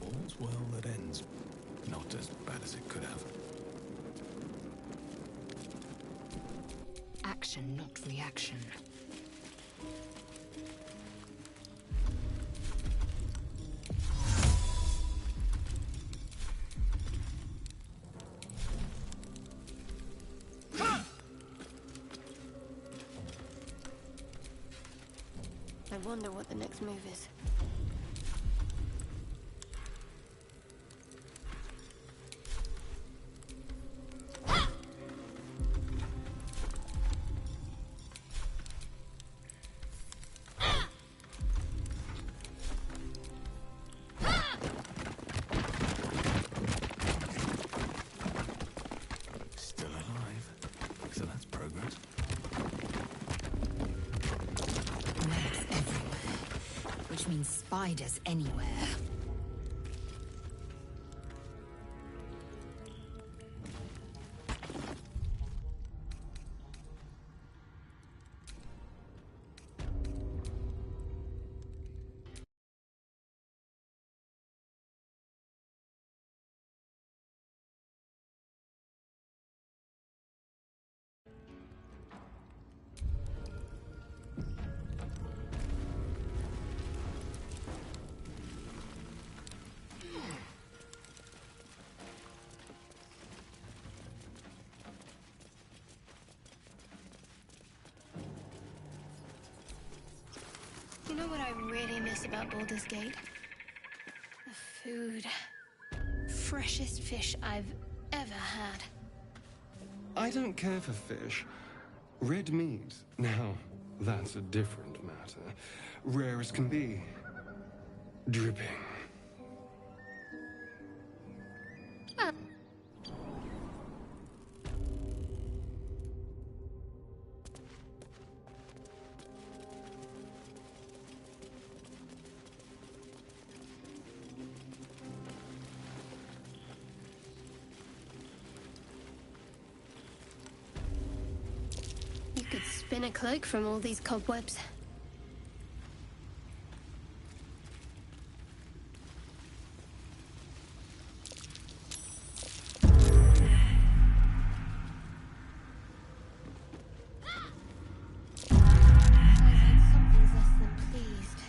[SPEAKER 9] All's well that ends. Not as bad as it could have.
[SPEAKER 17] Action, not reaction.
[SPEAKER 18] I wonder what the next move is.
[SPEAKER 9] Still alive. So that's progress.
[SPEAKER 17] Webs everywhere, which means spiders anywhere.
[SPEAKER 18] You know what I really miss about Baldur's Gate? The food. Freshest fish I've ever had.
[SPEAKER 3] I don't care for fish. Red meat, now, that's a different matter. Rare as can be. Dripping.
[SPEAKER 18] You could spin a cloak from all these cobwebs. Something's less than pleased.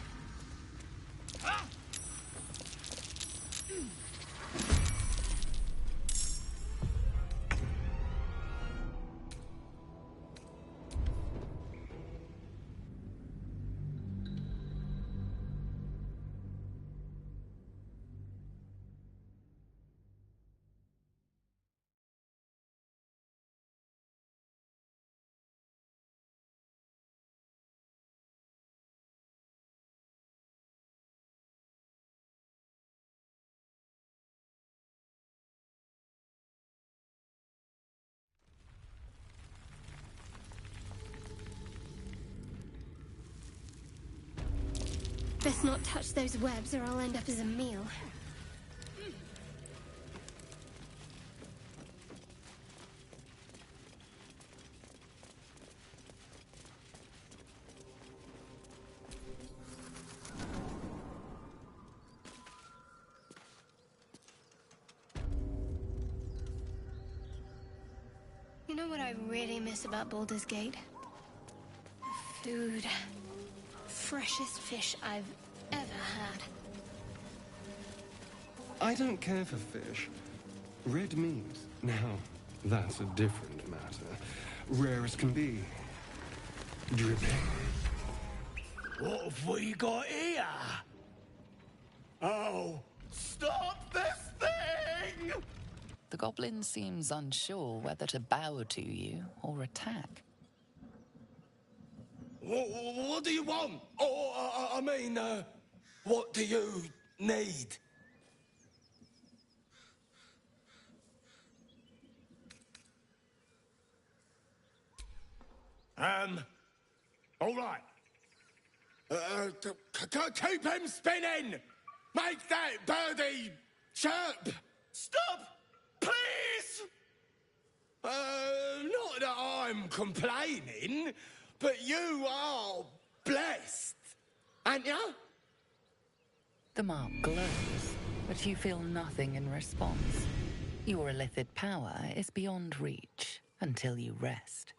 [SPEAKER 18] Best not touch those webs or I'll end up as a meal. You know what I really miss about Baldur's Gate? The food. Freshest fish I've ever had.
[SPEAKER 3] I don't care for fish. Red meat, now, that's a different matter. Rare as can be. Dripping.
[SPEAKER 6] What have we got here? Oh, stop this thing!
[SPEAKER 4] The goblin seems unsure whether to bow to you or attack.
[SPEAKER 6] What do you want? I mean, what do you need?
[SPEAKER 7] All right.
[SPEAKER 6] Keep him spinning! Make that birdie chirp! Stop! Please! Not that I'm complaining, but you are blessed, aren't you?
[SPEAKER 4] The mark glows, but you feel nothing in response. Your illithid power is beyond reach until you rest.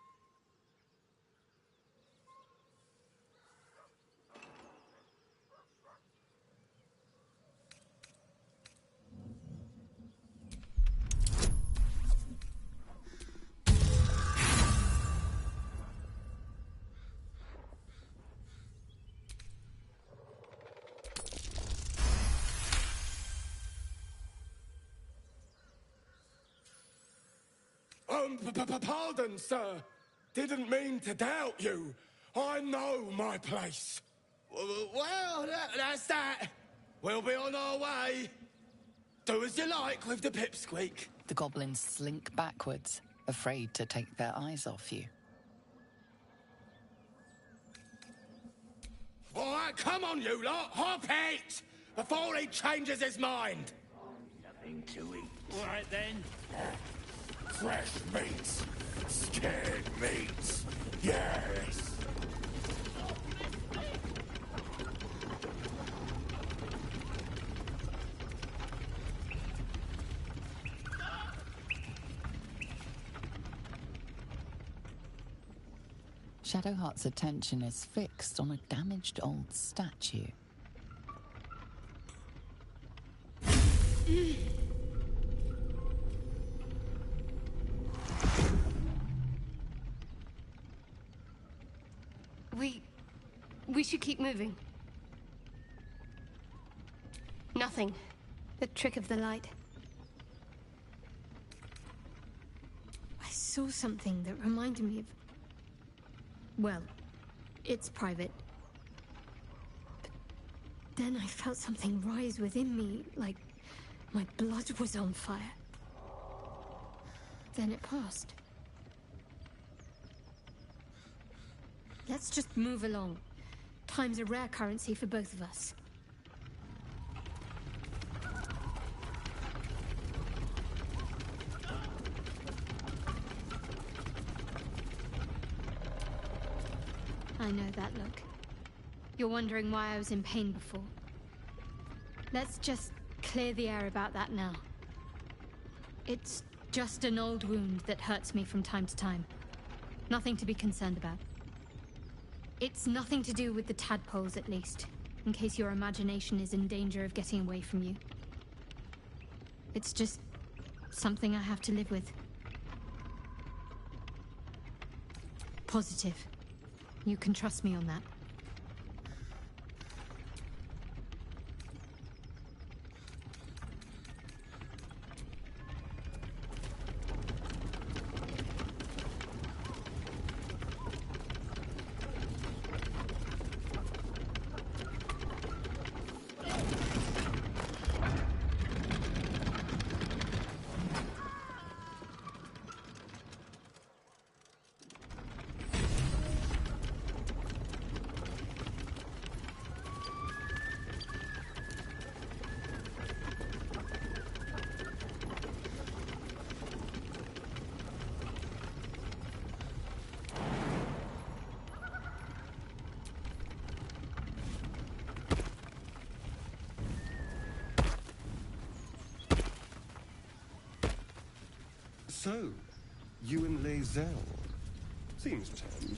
[SPEAKER 6] Pardon, sir. Didn't mean to doubt you. I know my place. Well, that's that. We'll be on our way. Do as you like with the pipsqueak.
[SPEAKER 4] The goblins slink backwards, afraid to take their eyes off you.
[SPEAKER 6] All right, come on, you lot. Hop it! Before he changes his mind.
[SPEAKER 7] Nothing to eat.
[SPEAKER 6] All right, then.
[SPEAKER 7] Fresh meats. Scared meats. Yes.
[SPEAKER 4] Shadowheart's attention is fixed on a damaged old statue.
[SPEAKER 18] We should keep moving. Nothing. The trick of the light. I saw something that reminded me of... Well, it's private. But then I felt something rise within me, like my blood was on fire. Then it passed. Let's just move along. Time's a rare currency for both of us. I know that look. You're wondering why I was in pain before. Let's just clear the air about that now. It's just an old wound that hurts me from time to time. Nothing to be concerned about. It's nothing to do with the tadpoles, at least, in case your imagination is in danger of getting away from you. It's just something I have to live with. Positive. You can trust me on that.
[SPEAKER 3] So, you and Lae'zel. Seems tame.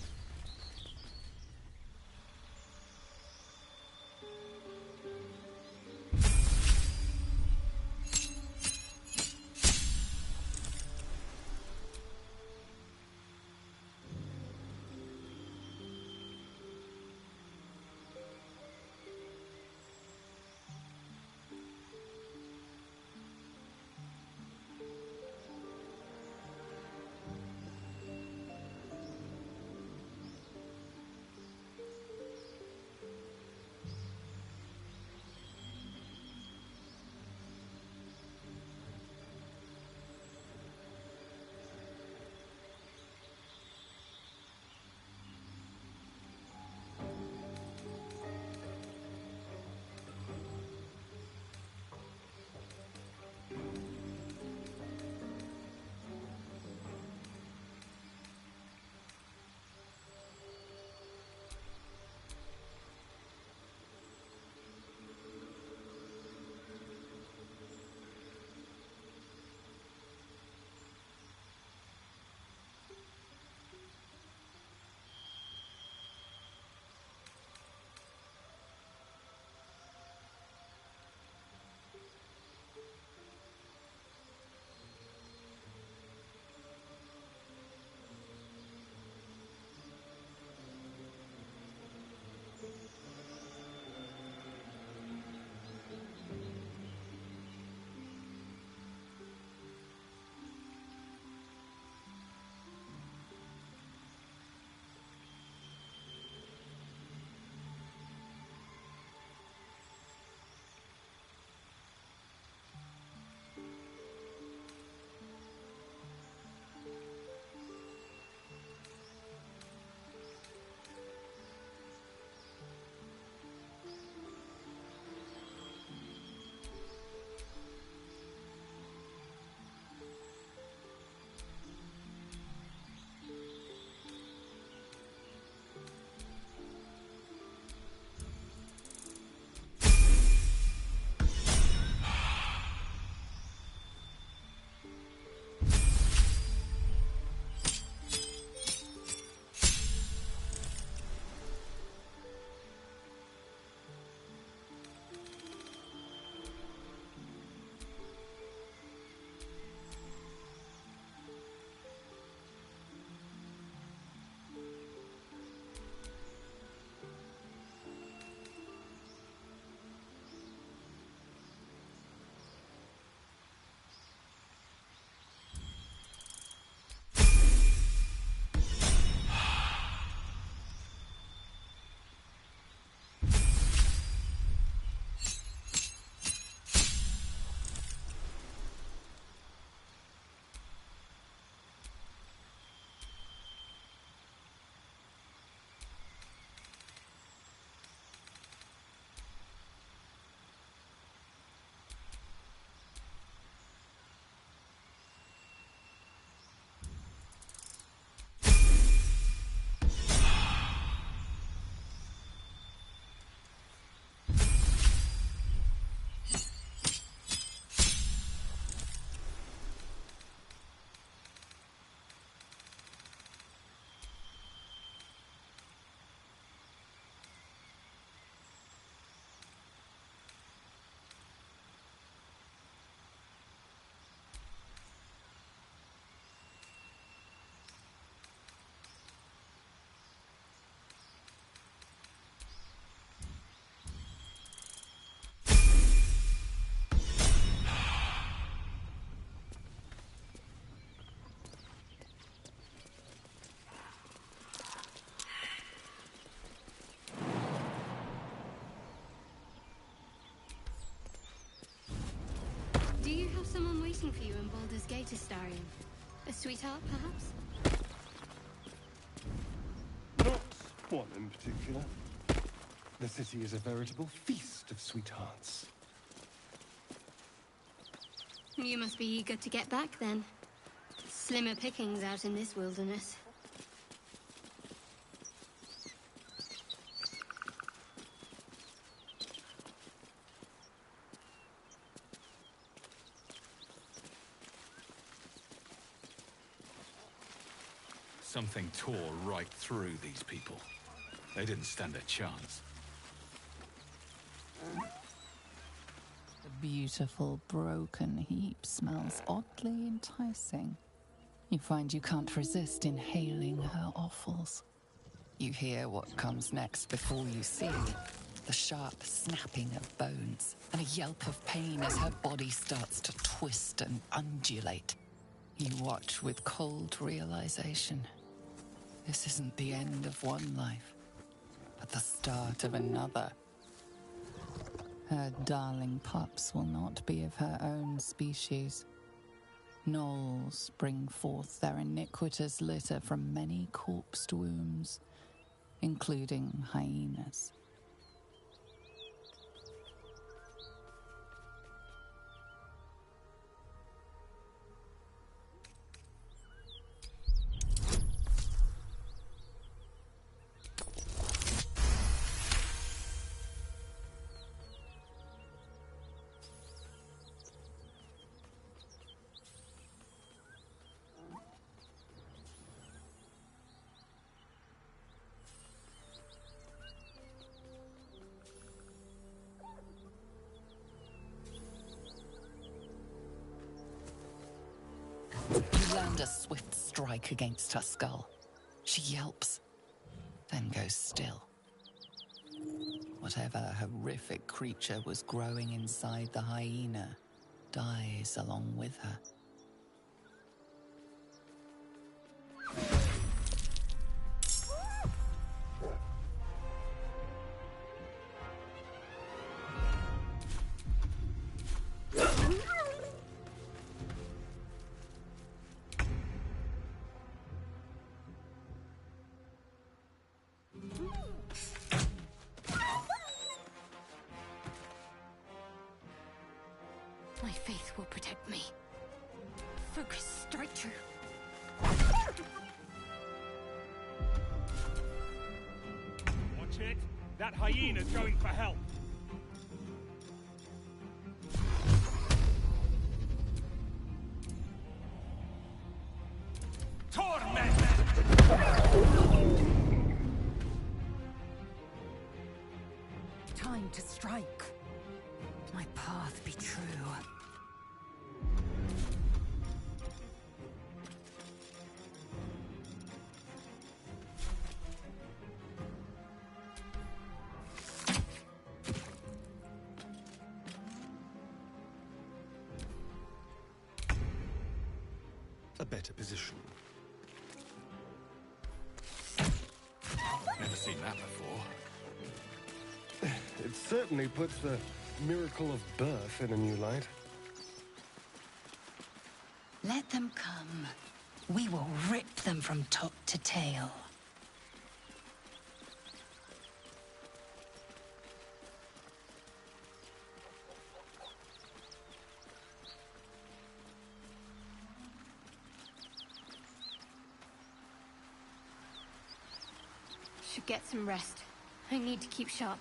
[SPEAKER 18] Do you have someone waiting for you in Baldur's Gate, Astarion? A sweetheart, perhaps?
[SPEAKER 3] Not one in particular. The city is a veritable feast of sweethearts.
[SPEAKER 18] You must be eager to get back, then. Slimmer pickings out in this wilderness.
[SPEAKER 9] Something tore right through these people. They didn't stand a chance.
[SPEAKER 4] The beautiful broken heap smells oddly enticing. You find you can't resist inhaling her offals. You hear what comes next before you see the sharp snapping of bones and a yelp of pain as her body starts to twist and undulate. You watch with cold realization. This isn't the end of one life, but the start of another. Her darling pups will not be of her own species. Gnolls bring forth their iniquitous litter from many corpsed wombs, including hyenas. You land a swift strike against her skull. She yelps, then goes still. Whatever horrific creature was growing inside the hyena dies along with her.
[SPEAKER 1] My faith will protect me. Focus, strike true.
[SPEAKER 19] Watch it. That hyena's going for help. Torment!
[SPEAKER 11] Time to strike. My path be true.
[SPEAKER 3] A better position.
[SPEAKER 9] Never seen that before.
[SPEAKER 3] It certainly puts the miracle of birth in a new light.
[SPEAKER 17] Let them come. We will rip them from top to tail.
[SPEAKER 1] Should get some rest. I need to keep sharp.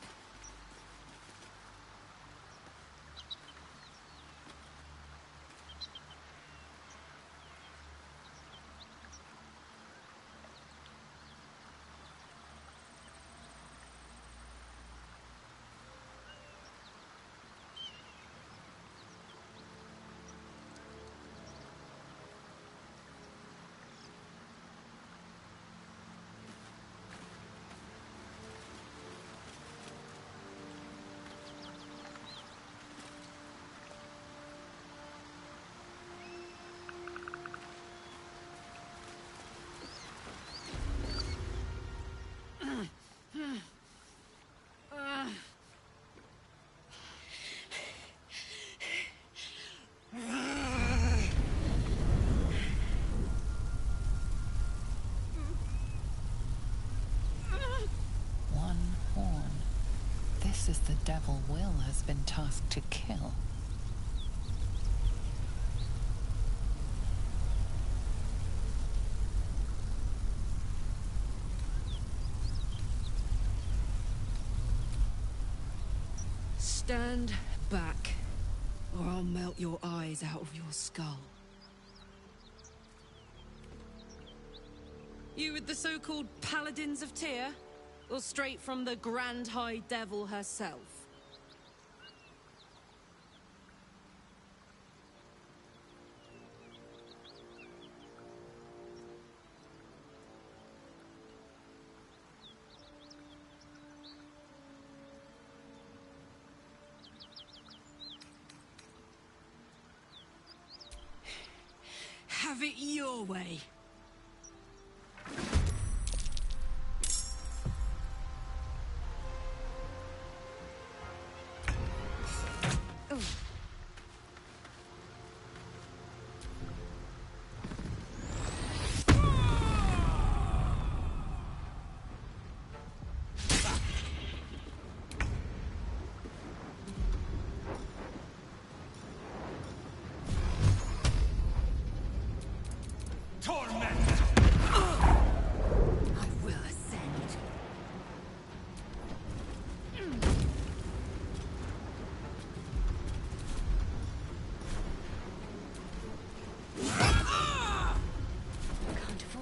[SPEAKER 4] One horn. This is the devil Will has been tasked to kill.
[SPEAKER 11] Stand back, or I'll melt your eyes out of your skull.
[SPEAKER 8] You with the so-called Paladins of Tyr? Or straight from the Grand High Devil herself? Have it your way.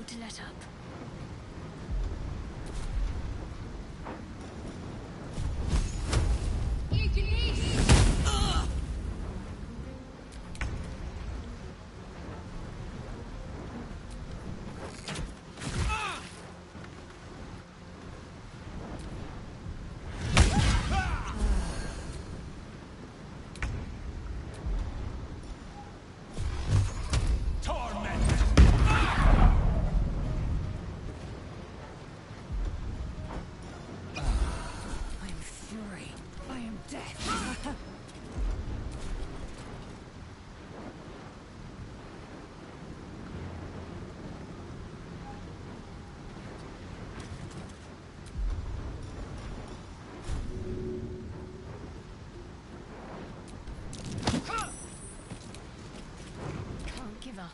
[SPEAKER 1] To let up. Give up.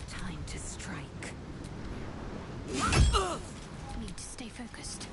[SPEAKER 1] Time to strike. Need to stay focused.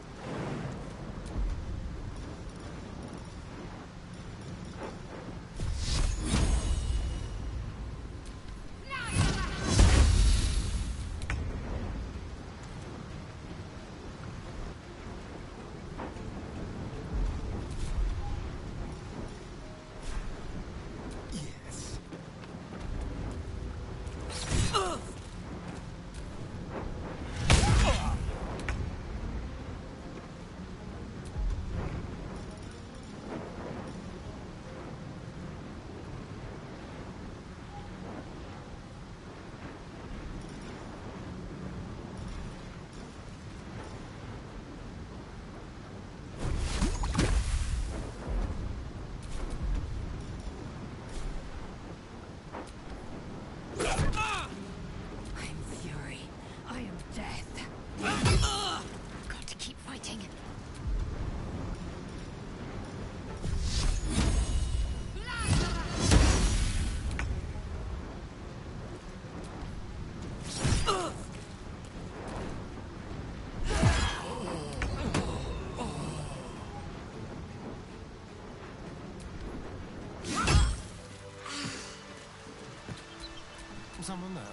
[SPEAKER 3] Someone there?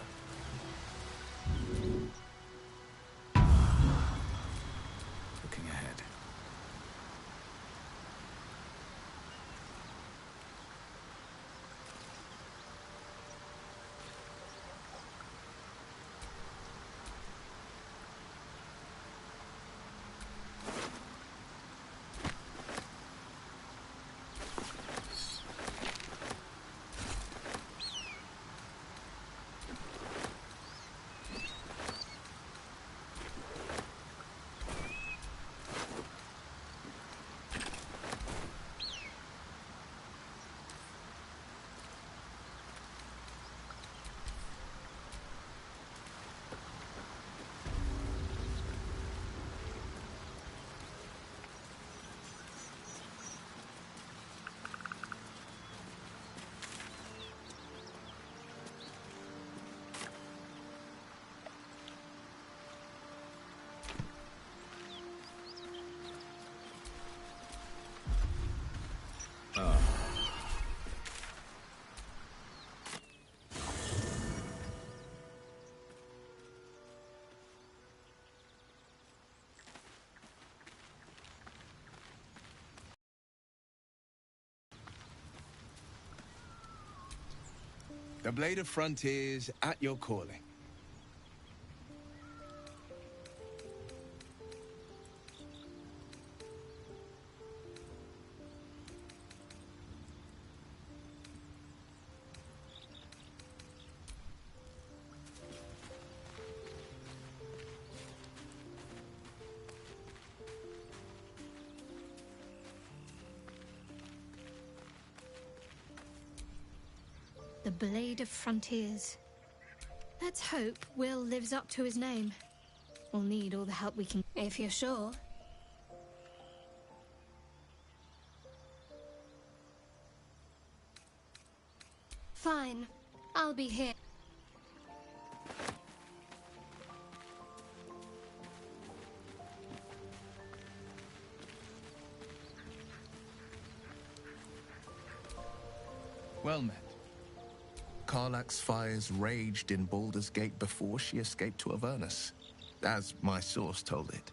[SPEAKER 5] Looking ahead.
[SPEAKER 15] The Blade of Frontiers at your calling.
[SPEAKER 1] The Blade of Frontiers. Let's hope Will lives up to his name. We'll need all the help we can. If you're sure. Fine. I'll be here.
[SPEAKER 15] Well met. Karlach's fires raged in Baldur's Gate before she escaped to Avernus, as my source told it,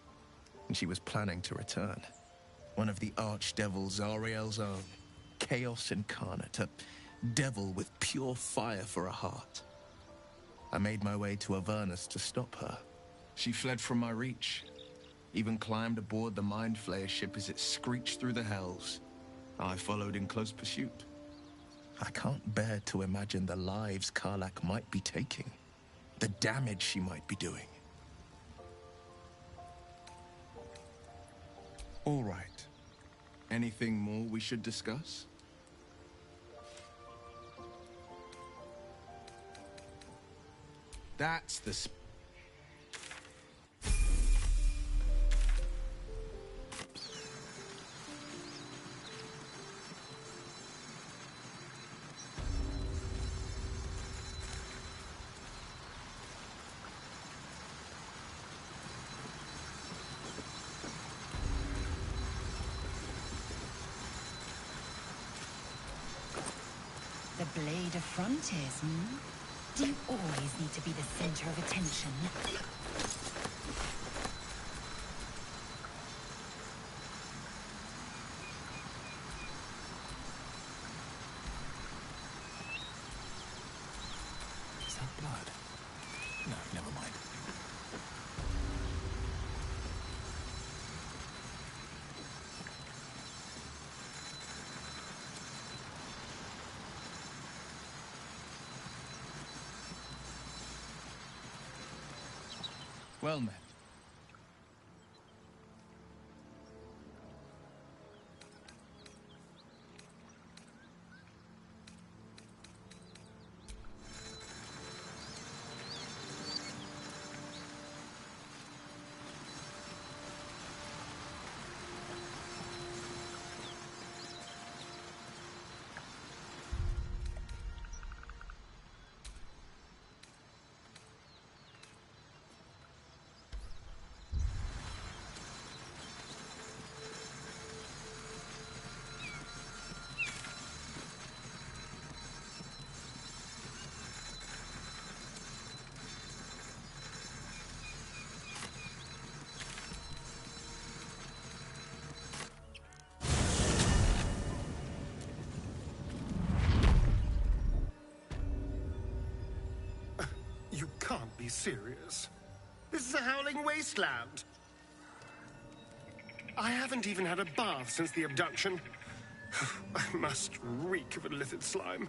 [SPEAKER 15] and she was planning to return. One of the archdevil Zariel's own, chaos incarnate, a devil with pure fire for a heart. I made my way to Avernus to stop her. She fled from my reach, even climbed aboard the Mind Flayer ship as it screeched through the hells. I followed in close pursuit. I can't bear to imagine the lives Karlach might be taking, the damage she might be doing. All right. Anything more we should discuss? That's the
[SPEAKER 17] The Blade of Frontiers, hmm? Do you always need to be the center of attention?
[SPEAKER 2] Is that blood? No, never mind.
[SPEAKER 15] well met.
[SPEAKER 3] You can't be serious. This is a howling wasteland. I haven't even had a bath since the abduction. I must reek of illithid slime.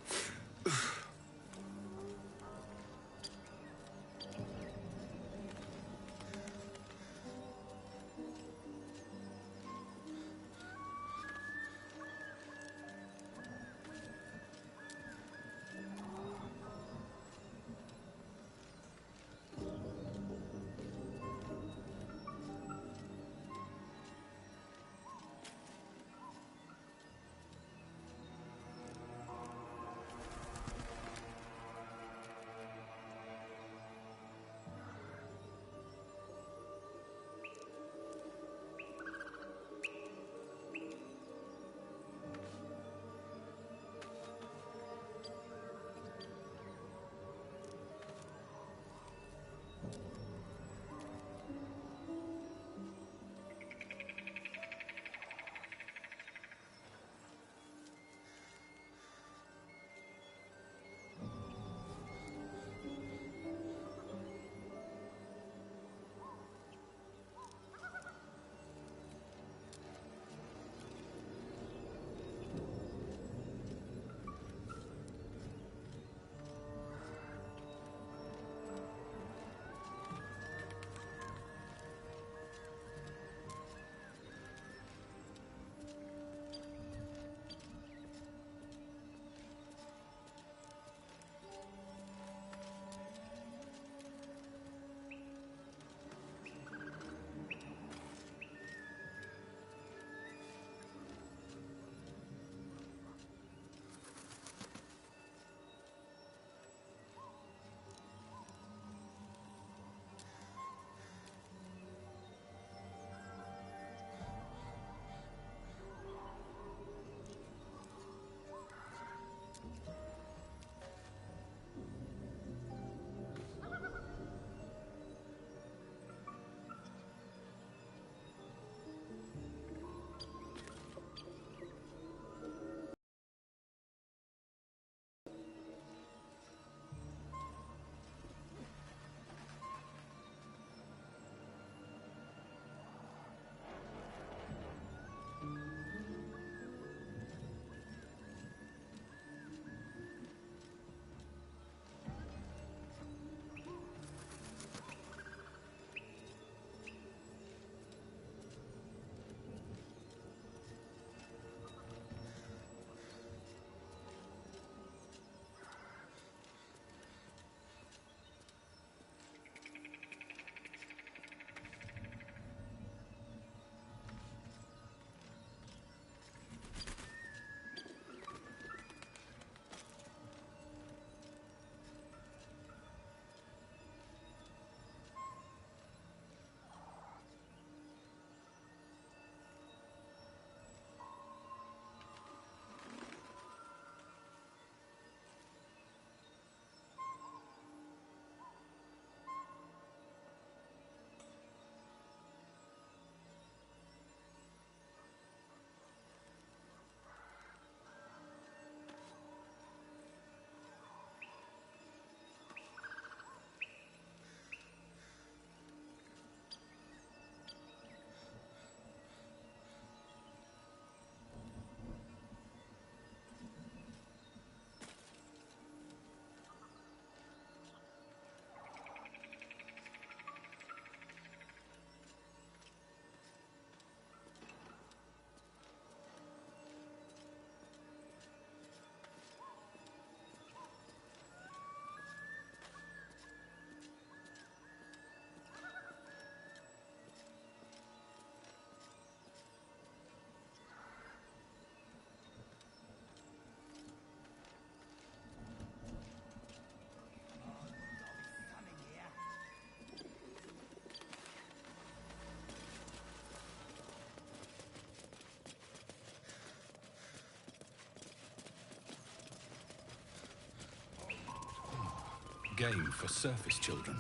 [SPEAKER 2] game for surface children.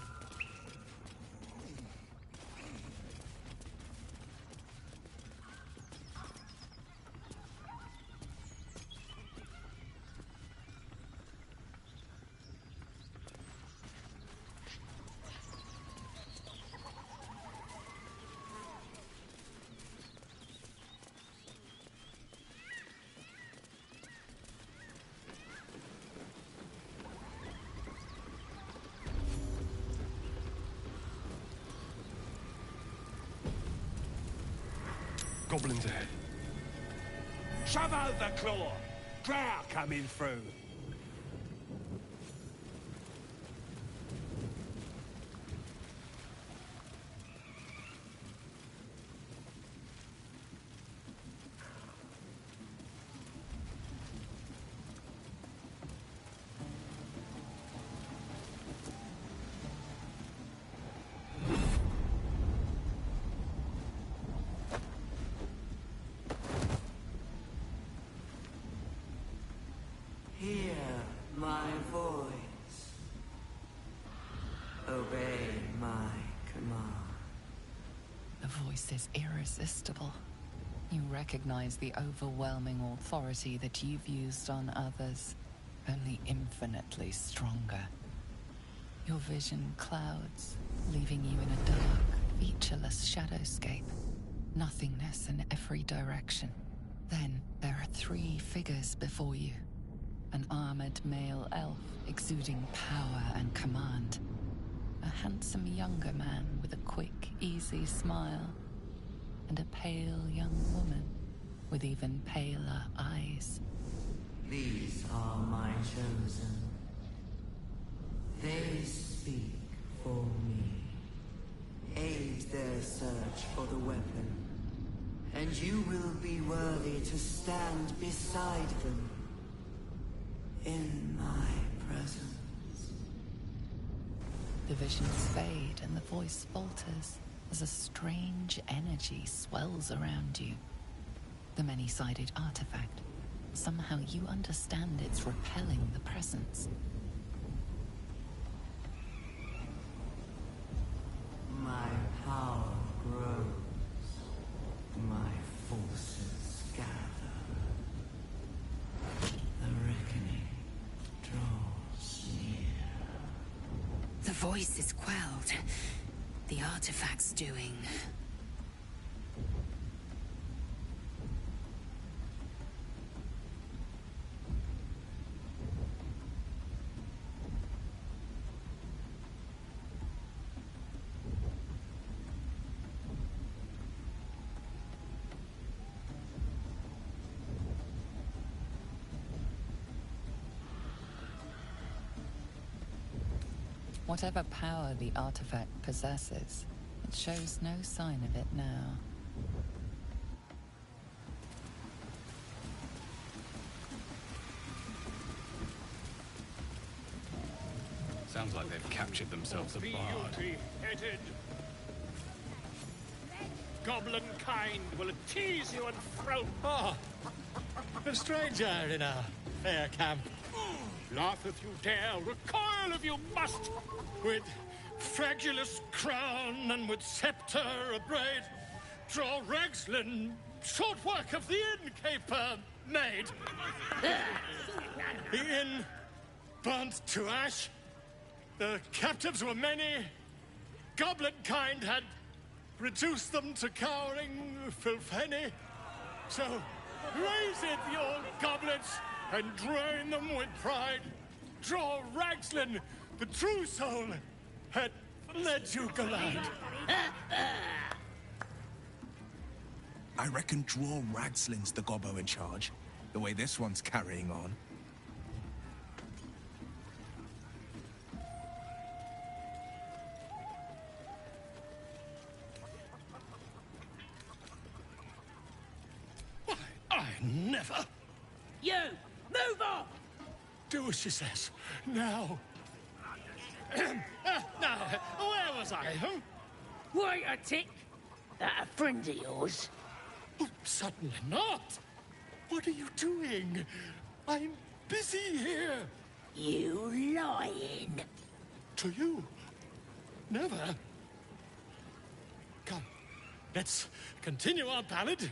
[SPEAKER 3] Goblins ahead.
[SPEAKER 6] Shove out the claw! Drow coming through!
[SPEAKER 20] Hear my voice. Obey my command.
[SPEAKER 4] The voice is irresistible. You recognize the overwhelming authority that you've used on others, only infinitely stronger. Your vision clouds, leaving you in a dark, featureless shadowscape. Nothingness in every direction. Then there are 3 figures before you. An armored male elf exuding power and command. A handsome younger man with a quick, easy smile. And a pale young woman with even paler eyes.
[SPEAKER 20] These are my chosen. They speak for me. Aid their search for the weapon. And you will be worthy to stand beside them. In my presence.
[SPEAKER 4] The visions fade and the voice falters as a strange energy swells around you. The many-sided artifact. Somehow you understand it's repelling the presence.
[SPEAKER 20] My power grows. My forces gather. The reckoning draws near.
[SPEAKER 11] The voice is quelled. The artifact's doing.
[SPEAKER 4] Whatever power the artifact possesses, it shows no sign of it now.
[SPEAKER 2] Sounds like they've captured themselves a bard.
[SPEAKER 19] Beauty-headed. Goblin kind will tease you and throw.
[SPEAKER 9] Ah, a stranger in our fair camp.
[SPEAKER 19] Laugh if you dare, recoil if you must.
[SPEAKER 9] With fragulous crown and with scepter abraid, draw Ragslin, short work of the innkeeper made. The inn burnt to ash. The captives were many. Goblin kind had reduced them to cowering filfenny. So raise it, your goblets, and drain them with pride. Draw Ragslin, the true soul, had led you gallant.
[SPEAKER 15] I reckon draw Ragslin's the gobbo in charge, the way this one's carrying on.
[SPEAKER 9] I never.
[SPEAKER 8] You! Move on!
[SPEAKER 9] Do as she says. Now. Now, where was I?
[SPEAKER 8] Wait a tick. That a friend of yours?
[SPEAKER 9] Oh, certainly not. What are you doing? I'm busy here.
[SPEAKER 8] You lying.
[SPEAKER 9] to you. Never. Come, let's continue our ballad.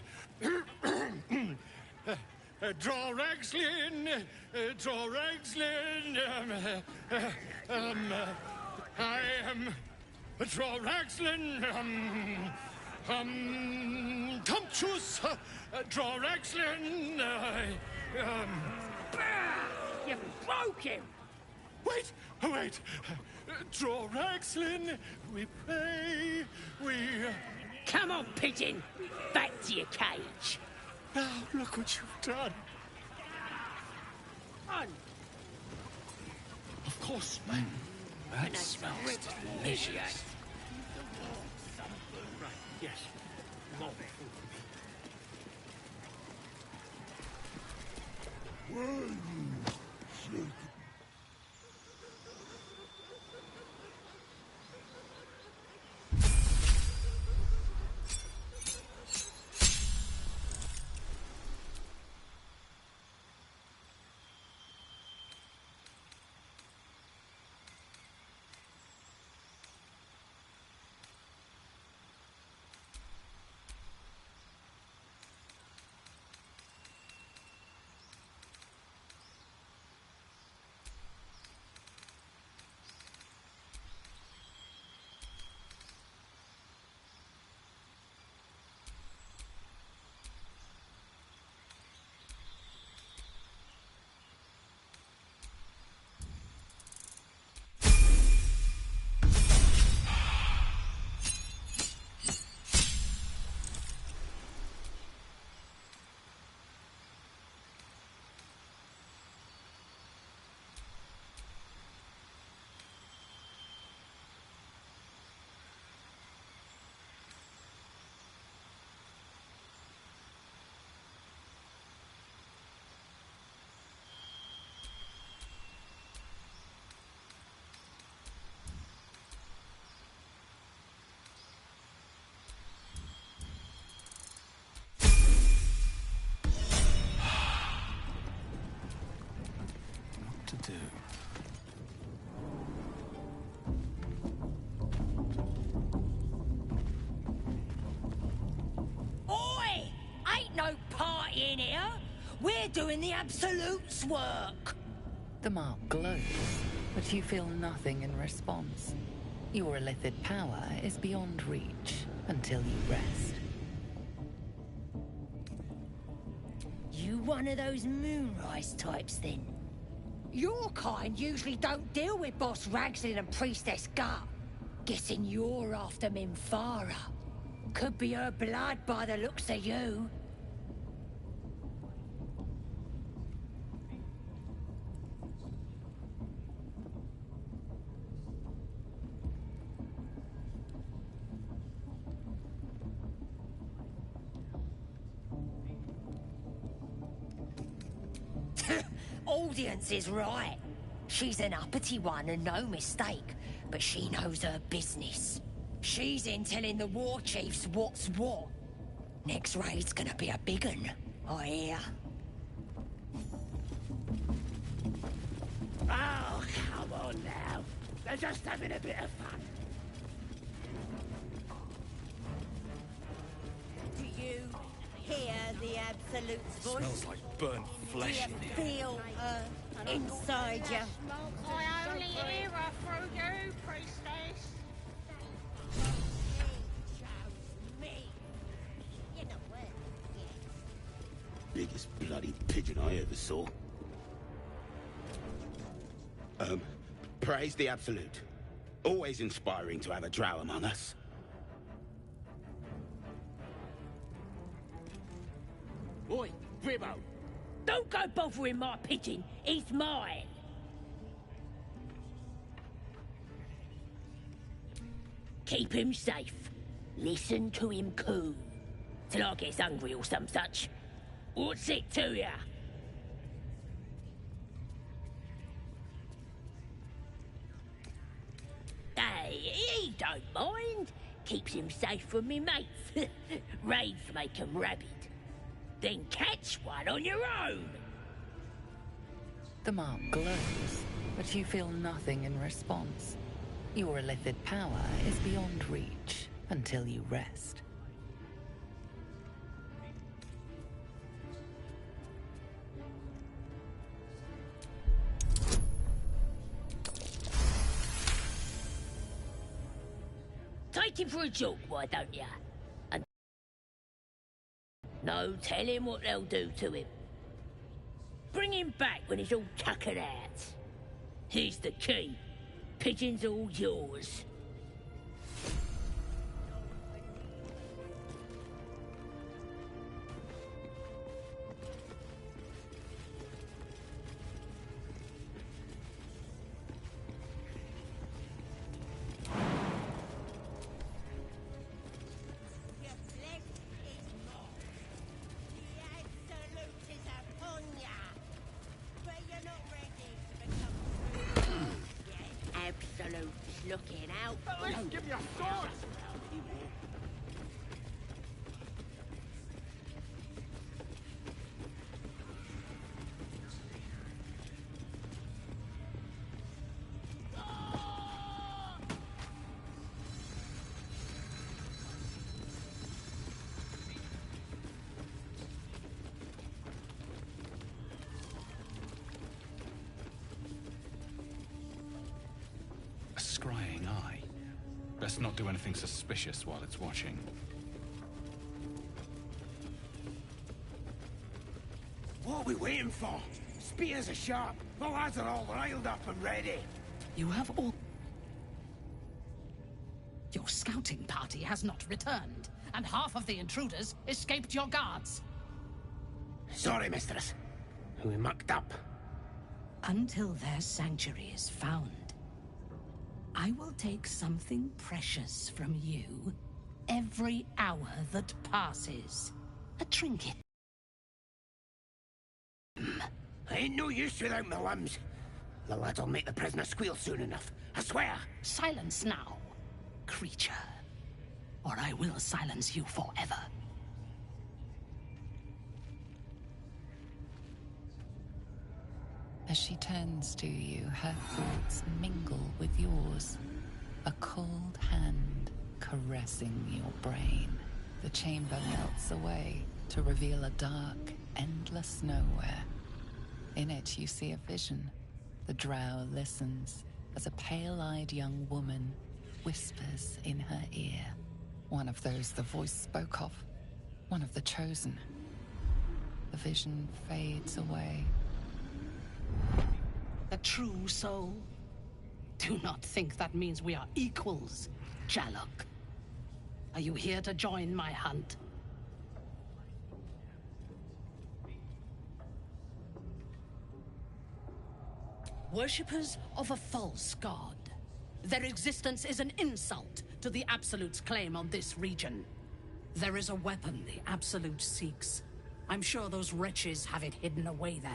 [SPEAKER 9] Draw Ragslin, draw Ragslin. I am draw Ragslin. Tumptuous, draw Ragslin.
[SPEAKER 8] You broke him!
[SPEAKER 9] Wait, wait. Draw Ragslin, we pray, we...
[SPEAKER 8] Come on, pigeon! Back to your cage!
[SPEAKER 9] Now, look what you've done.
[SPEAKER 8] On!
[SPEAKER 9] Of course, man. That smells delicious.
[SPEAKER 8] Right, yes. More.
[SPEAKER 2] To do.
[SPEAKER 8] Oi! Ain't no party in here! We're doing the Absolute's work!
[SPEAKER 4] The mark glows, but you feel nothing in response. Your illithid power is beyond reach until you rest.
[SPEAKER 8] You one of those moonrise types, then? Your kind usually don't deal with Boss Ragslin and Priestess Gut. Guessing you're after Minfara. Could be her blood by the looks of you. Audience is right. She's an uppity one and no mistake, but she knows her business. She's in telling the war chiefs what's what. Next raid's gonna be a big un, I hear. Oh, come on now. They're just having a bit of fun.
[SPEAKER 21] Do you hear the Absolute's voice?
[SPEAKER 10] Smells like burnt flesh in here.
[SPEAKER 21] Feel her inside you.
[SPEAKER 22] I only hear her through you, priestess.
[SPEAKER 7] Biggest bloody pigeon I ever saw. Praise the Absolute. Always inspiring to have a drow among us.
[SPEAKER 8] Oi, Ribbo! Don't go bothering my pigeon. He's mine. Keep him safe. Listen to him coo. Till I gets hungry or some such. What's it to ya? Hey, he don't mind. Keeps him safe from me mates. Raids make him rabid. Then catch one on your own.
[SPEAKER 4] The mark glows, but you feel nothing in response. Your illithid power is beyond reach until you rest.
[SPEAKER 12] Take him for a joke, why don't ya? And no, tell him what they'll do to him. Bring him back when he's all tuckered out. Here's the key. Pigeon's all yours. Looking out.
[SPEAKER 6] At least give me a sword!
[SPEAKER 14] A scrying eye. Best not do anything suspicious while it's watching.
[SPEAKER 6] What are we waiting for? Spears are sharp. The lads are all riled up and ready.
[SPEAKER 23] You have all... Your scouting party has not returned, and half of the intruders escaped your guards.
[SPEAKER 6] Sorry, mistress. We mucked up.
[SPEAKER 23] Until their sanctuary is found, I will take something precious from you every hour that passes. A trinket.
[SPEAKER 6] Ain't no use without my limbs. The lads'll make the prisoner squeal soon enough. I swear.
[SPEAKER 23] Silence now, creature, or I will silence you forever.
[SPEAKER 4] As she turns to you, her thoughts mingle with yours. A cold hand caressing your brain. The chamber melts away to reveal a dark, endless nowhere. In it, you see a vision. The drow listens as a pale-eyed young woman whispers in her ear. One of those the voice spoke of. One of the chosen. The vision fades away.
[SPEAKER 23] The true soul? Do not think that means we are equals, Jalok. Are you here to join my hunt? Worshippers of a false god. Their existence is an insult to the Absolute's claim on this region. There is a weapon the Absolute seeks. I'm sure those wretches have it hidden away there.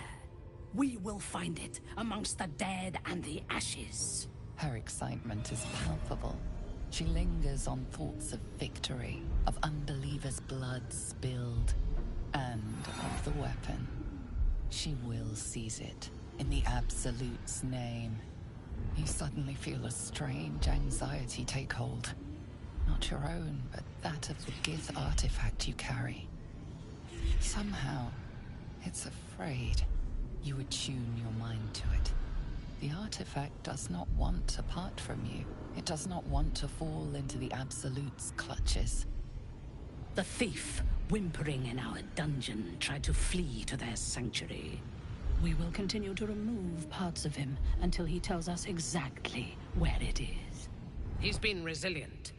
[SPEAKER 23] We will find it amongst the dead and the ashes.
[SPEAKER 4] Her excitement is palpable. She lingers on thoughts of victory, of unbelievers' blood spilled, and of the weapon. She will seize it, in the Absolute's name. You suddenly feel a strange anxiety take hold. Not your own, but that of the Gith artifact you carry. Somehow, it's afraid. You attune your mind to it. The artifact does not want to part from you. It does not want to fall into the Absolute's clutches.
[SPEAKER 23] The thief, whimpering in our dungeon, tried to flee to their sanctuary. We will continue to remove parts of him until he tells us exactly where it is. He's been resilient,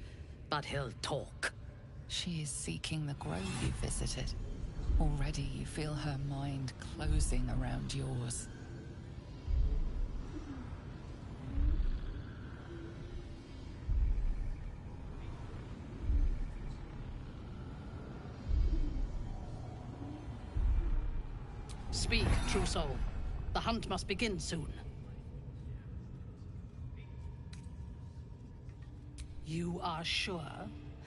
[SPEAKER 23] but he'll talk.
[SPEAKER 4] She is seeking the grove you visited. Already you feel her mind closing around yours.
[SPEAKER 23] Speak, true soul. The hunt must begin soon. You are sure?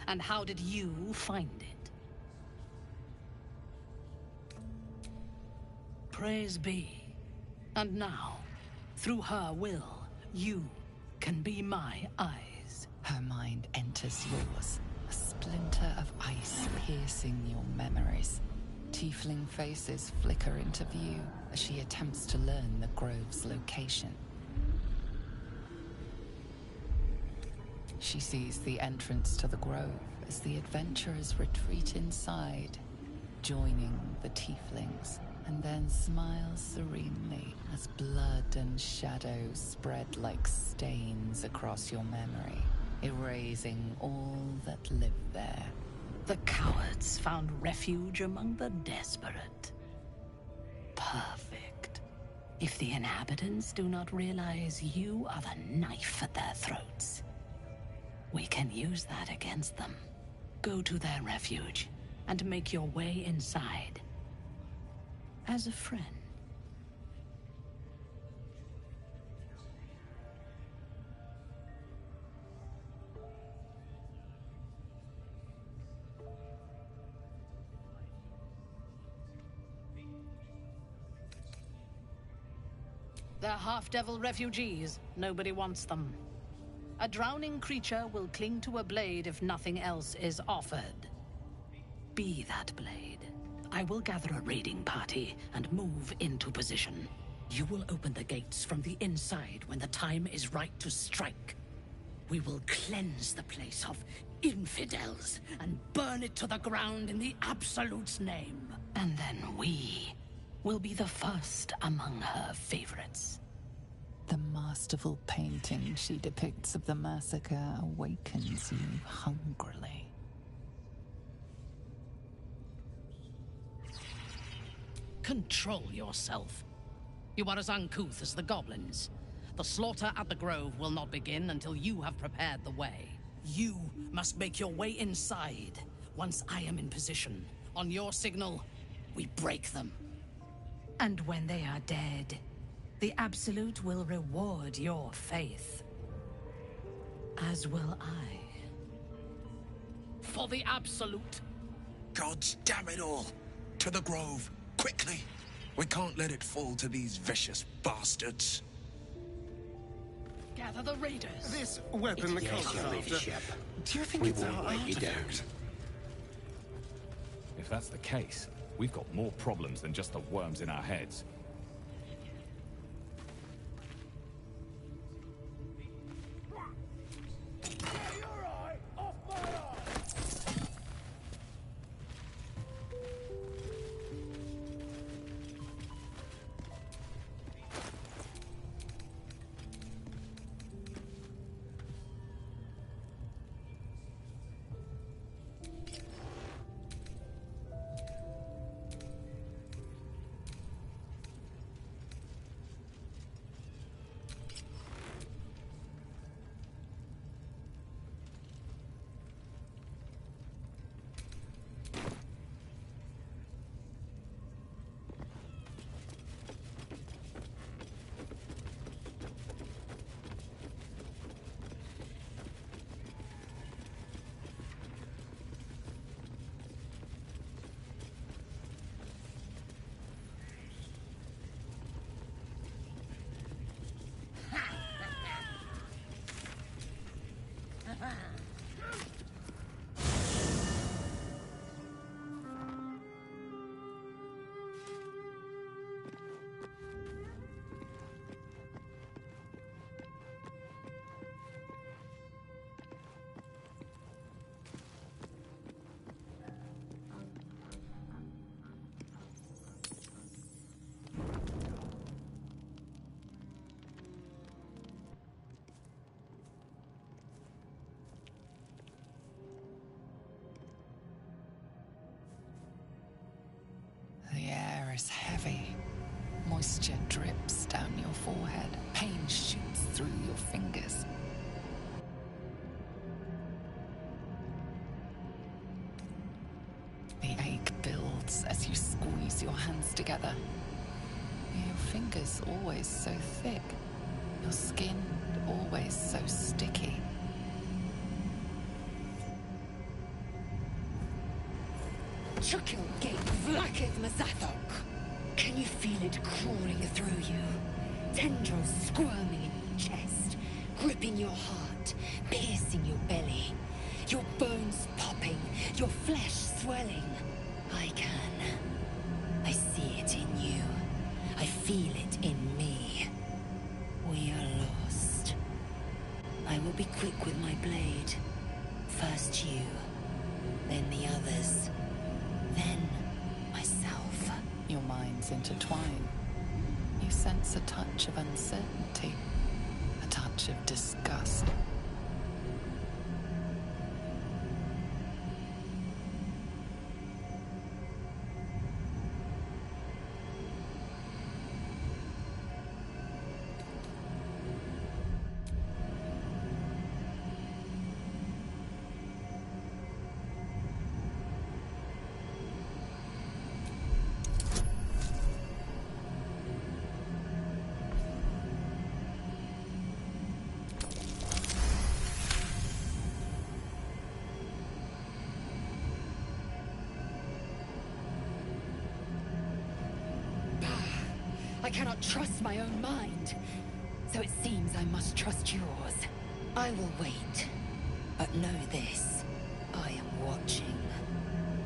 [SPEAKER 23] And how did you find it? Praise be. And now, through her will, you can be my eyes.
[SPEAKER 4] Her mind enters yours, a splinter of ice piercing your memories. Tiefling faces flicker into view as she attempts to learn the grove's location. She sees the entrance to the grove as the adventurers retreat inside, joining the tieflings, and then smiles serenely as blood and shadows spread like stains across your memory, erasing all that lived there.
[SPEAKER 23] The cowards found refuge among the desperate. Perfect. If the inhabitants do not realize you are the knife at their throats, we can use that against them. Go to their refuge and make your way inside. As a friend. They're half-devil refugees. Nobody wants them. A drowning creature will cling to a blade if nothing else is offered. Be that blade. I will gather a raiding party and move into position. You will open the gates from the inside when the time is right to strike. We will cleanse the place of infidels and burn it to the ground in the Absolute's name. And then we will be the first among her favorites.
[SPEAKER 4] The masterful painting she depicts of the massacre awakens you hungrily.
[SPEAKER 23] Control yourself. You are as uncouth as the goblins. The slaughter at the Grove will not begin until you have prepared the way. You must make your way inside. Once I am in position, on your signal, we break them. And when they are dead, the Absolute will reward your faith. As will I. For the Absolute.
[SPEAKER 15] Gods damn it all! To the Grove, quickly! We can't let it fall to these vicious bastards.
[SPEAKER 23] Gather the raiders.
[SPEAKER 3] This weapon the cult is after. Do you think it's our artifact?
[SPEAKER 14] If that's the case, we've got more problems than just the worms in our heads.
[SPEAKER 4] Heavy. Moisture drips down your forehead. Pain shoots through your fingers. The ache builds as you squeeze your hands together. Your fingers always so thick. Your skin always so sticky.
[SPEAKER 8] Chukil gate vlaketh Mazathok. Can you feel it crawling through you? Tendrils squirming in your chest,
[SPEAKER 17] gripping your heart, piercing your belly, your bones popping, your flesh swelling. I can. I see it in you. I feel it in me. We are lost. I will be quick with my blade. First you, then the others, then myself.
[SPEAKER 4] Your minds intertwine. You sense a touch of uncertainty, a touch of disgust.
[SPEAKER 17] I cannot trust my own mind. So it seems I must trust yours. I will wait. But know this. I am watching.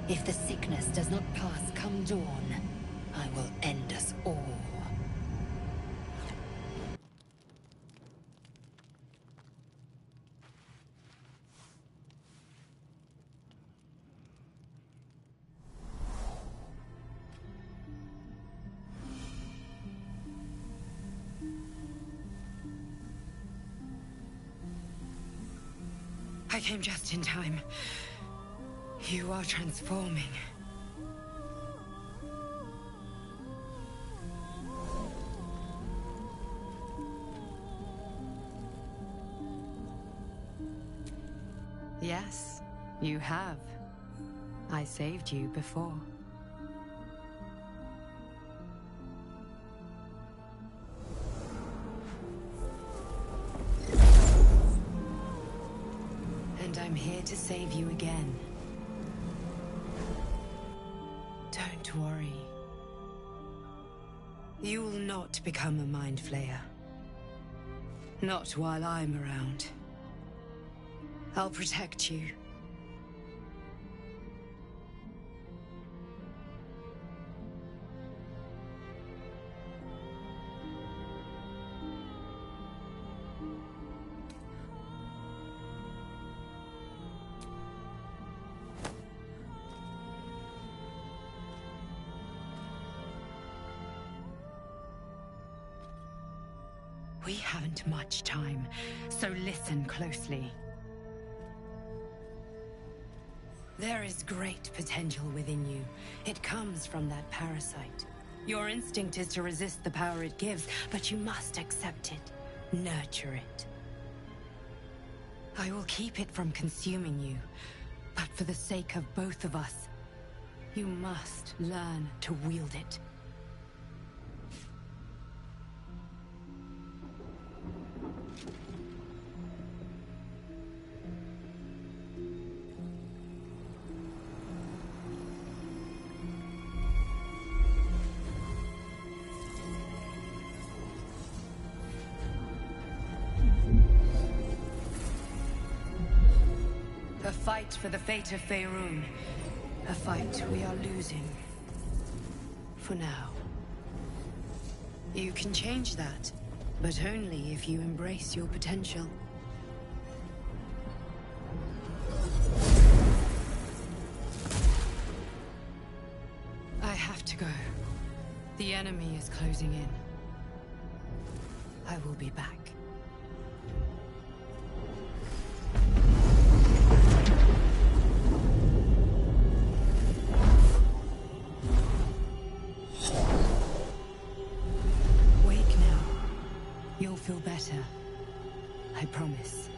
[SPEAKER 17] If the sickness does not pass come dawn, I will end us all.
[SPEAKER 11] I came just in time. You are transforming. Yes, you have. I saved you before. And I'm here to save you again. Don't worry. You will not become a Mind Flayer. Not while I'm around. I'll protect you. We haven't much time, so listen closely. There is great potential within you. It comes from that parasite. Your instinct is to resist the power it gives, but you must accept it, nurture it. I will keep it from consuming you, but for the sake of both of us, you must learn to wield it. A fight for the fate of Faerun. A fight we are losing. For now. You can change that, but only if you embrace your potential. I have to go. The enemy is closing in. I will be back. You'll feel better. I promise.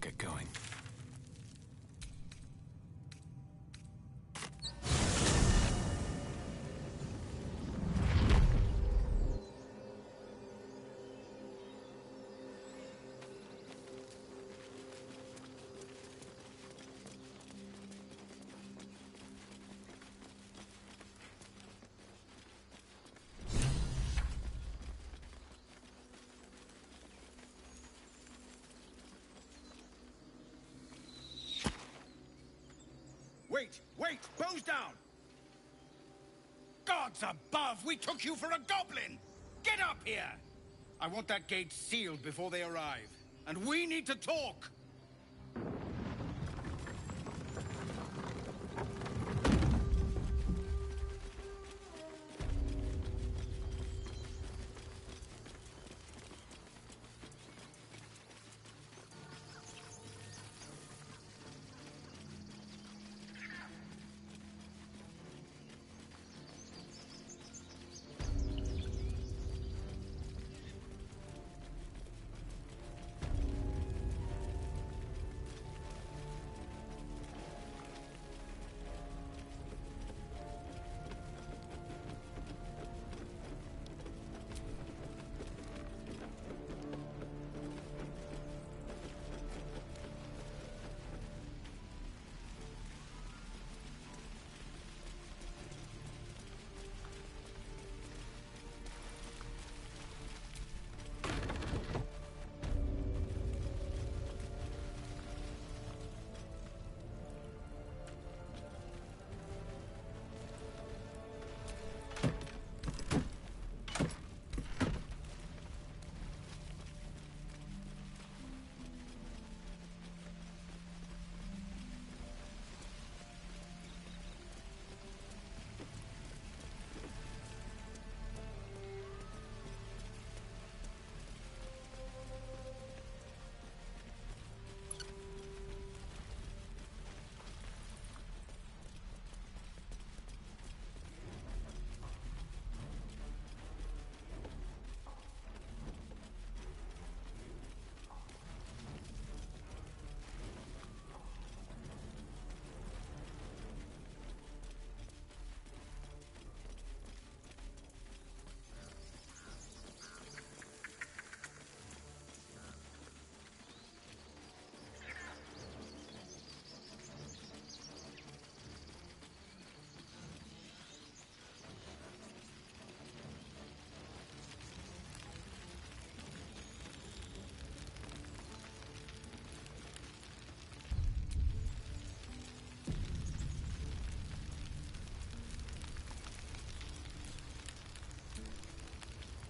[SPEAKER 2] get going.
[SPEAKER 5] Wait! Bows down! Gods above! We took you for a goblin! Get up here! I want that gate sealed before they arrive. And we need to talk!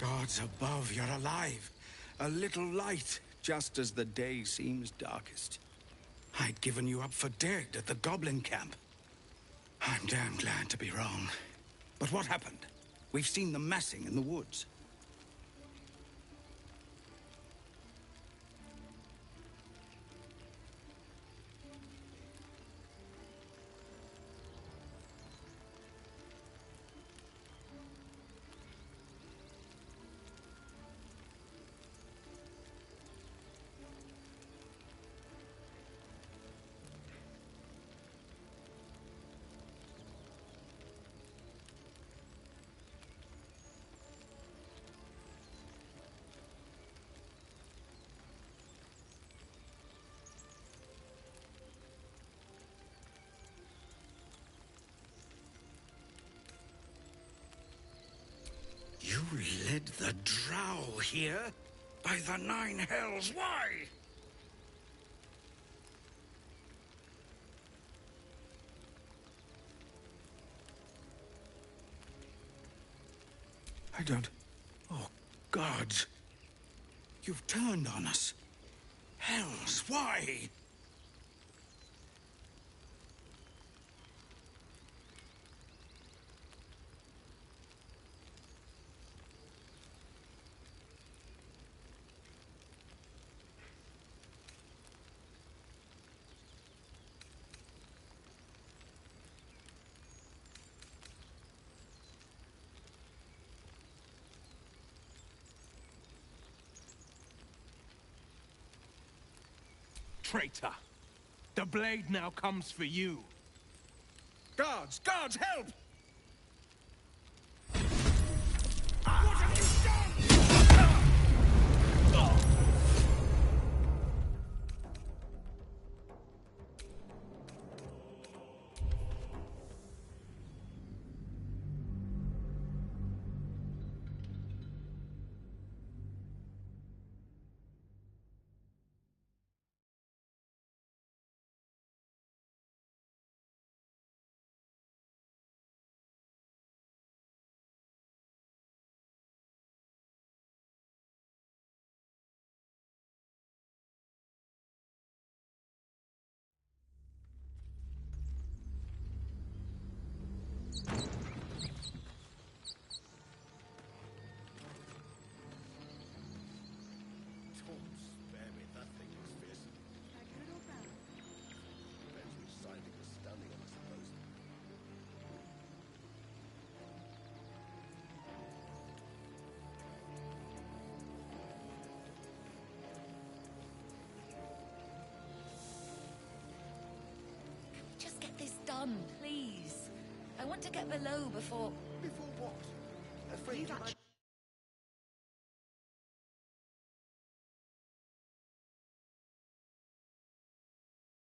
[SPEAKER 5] Gods above, you're alive. A little light, just as the day seems darkest. I'd given you up for dead at the goblin camp. I'm damn glad to be wrong. But what happened? We've seen them massing in the woods. You led the drow here? By the nine hells, why? I don't... Oh, gods. You've turned on us. Hells, why?
[SPEAKER 6] traitor. The blade now comes for you.
[SPEAKER 5] Guards! Guards, help!
[SPEAKER 6] What have you done?
[SPEAKER 17] Just get this done, please. I want to get below before...
[SPEAKER 13] Before what? Afraid you might...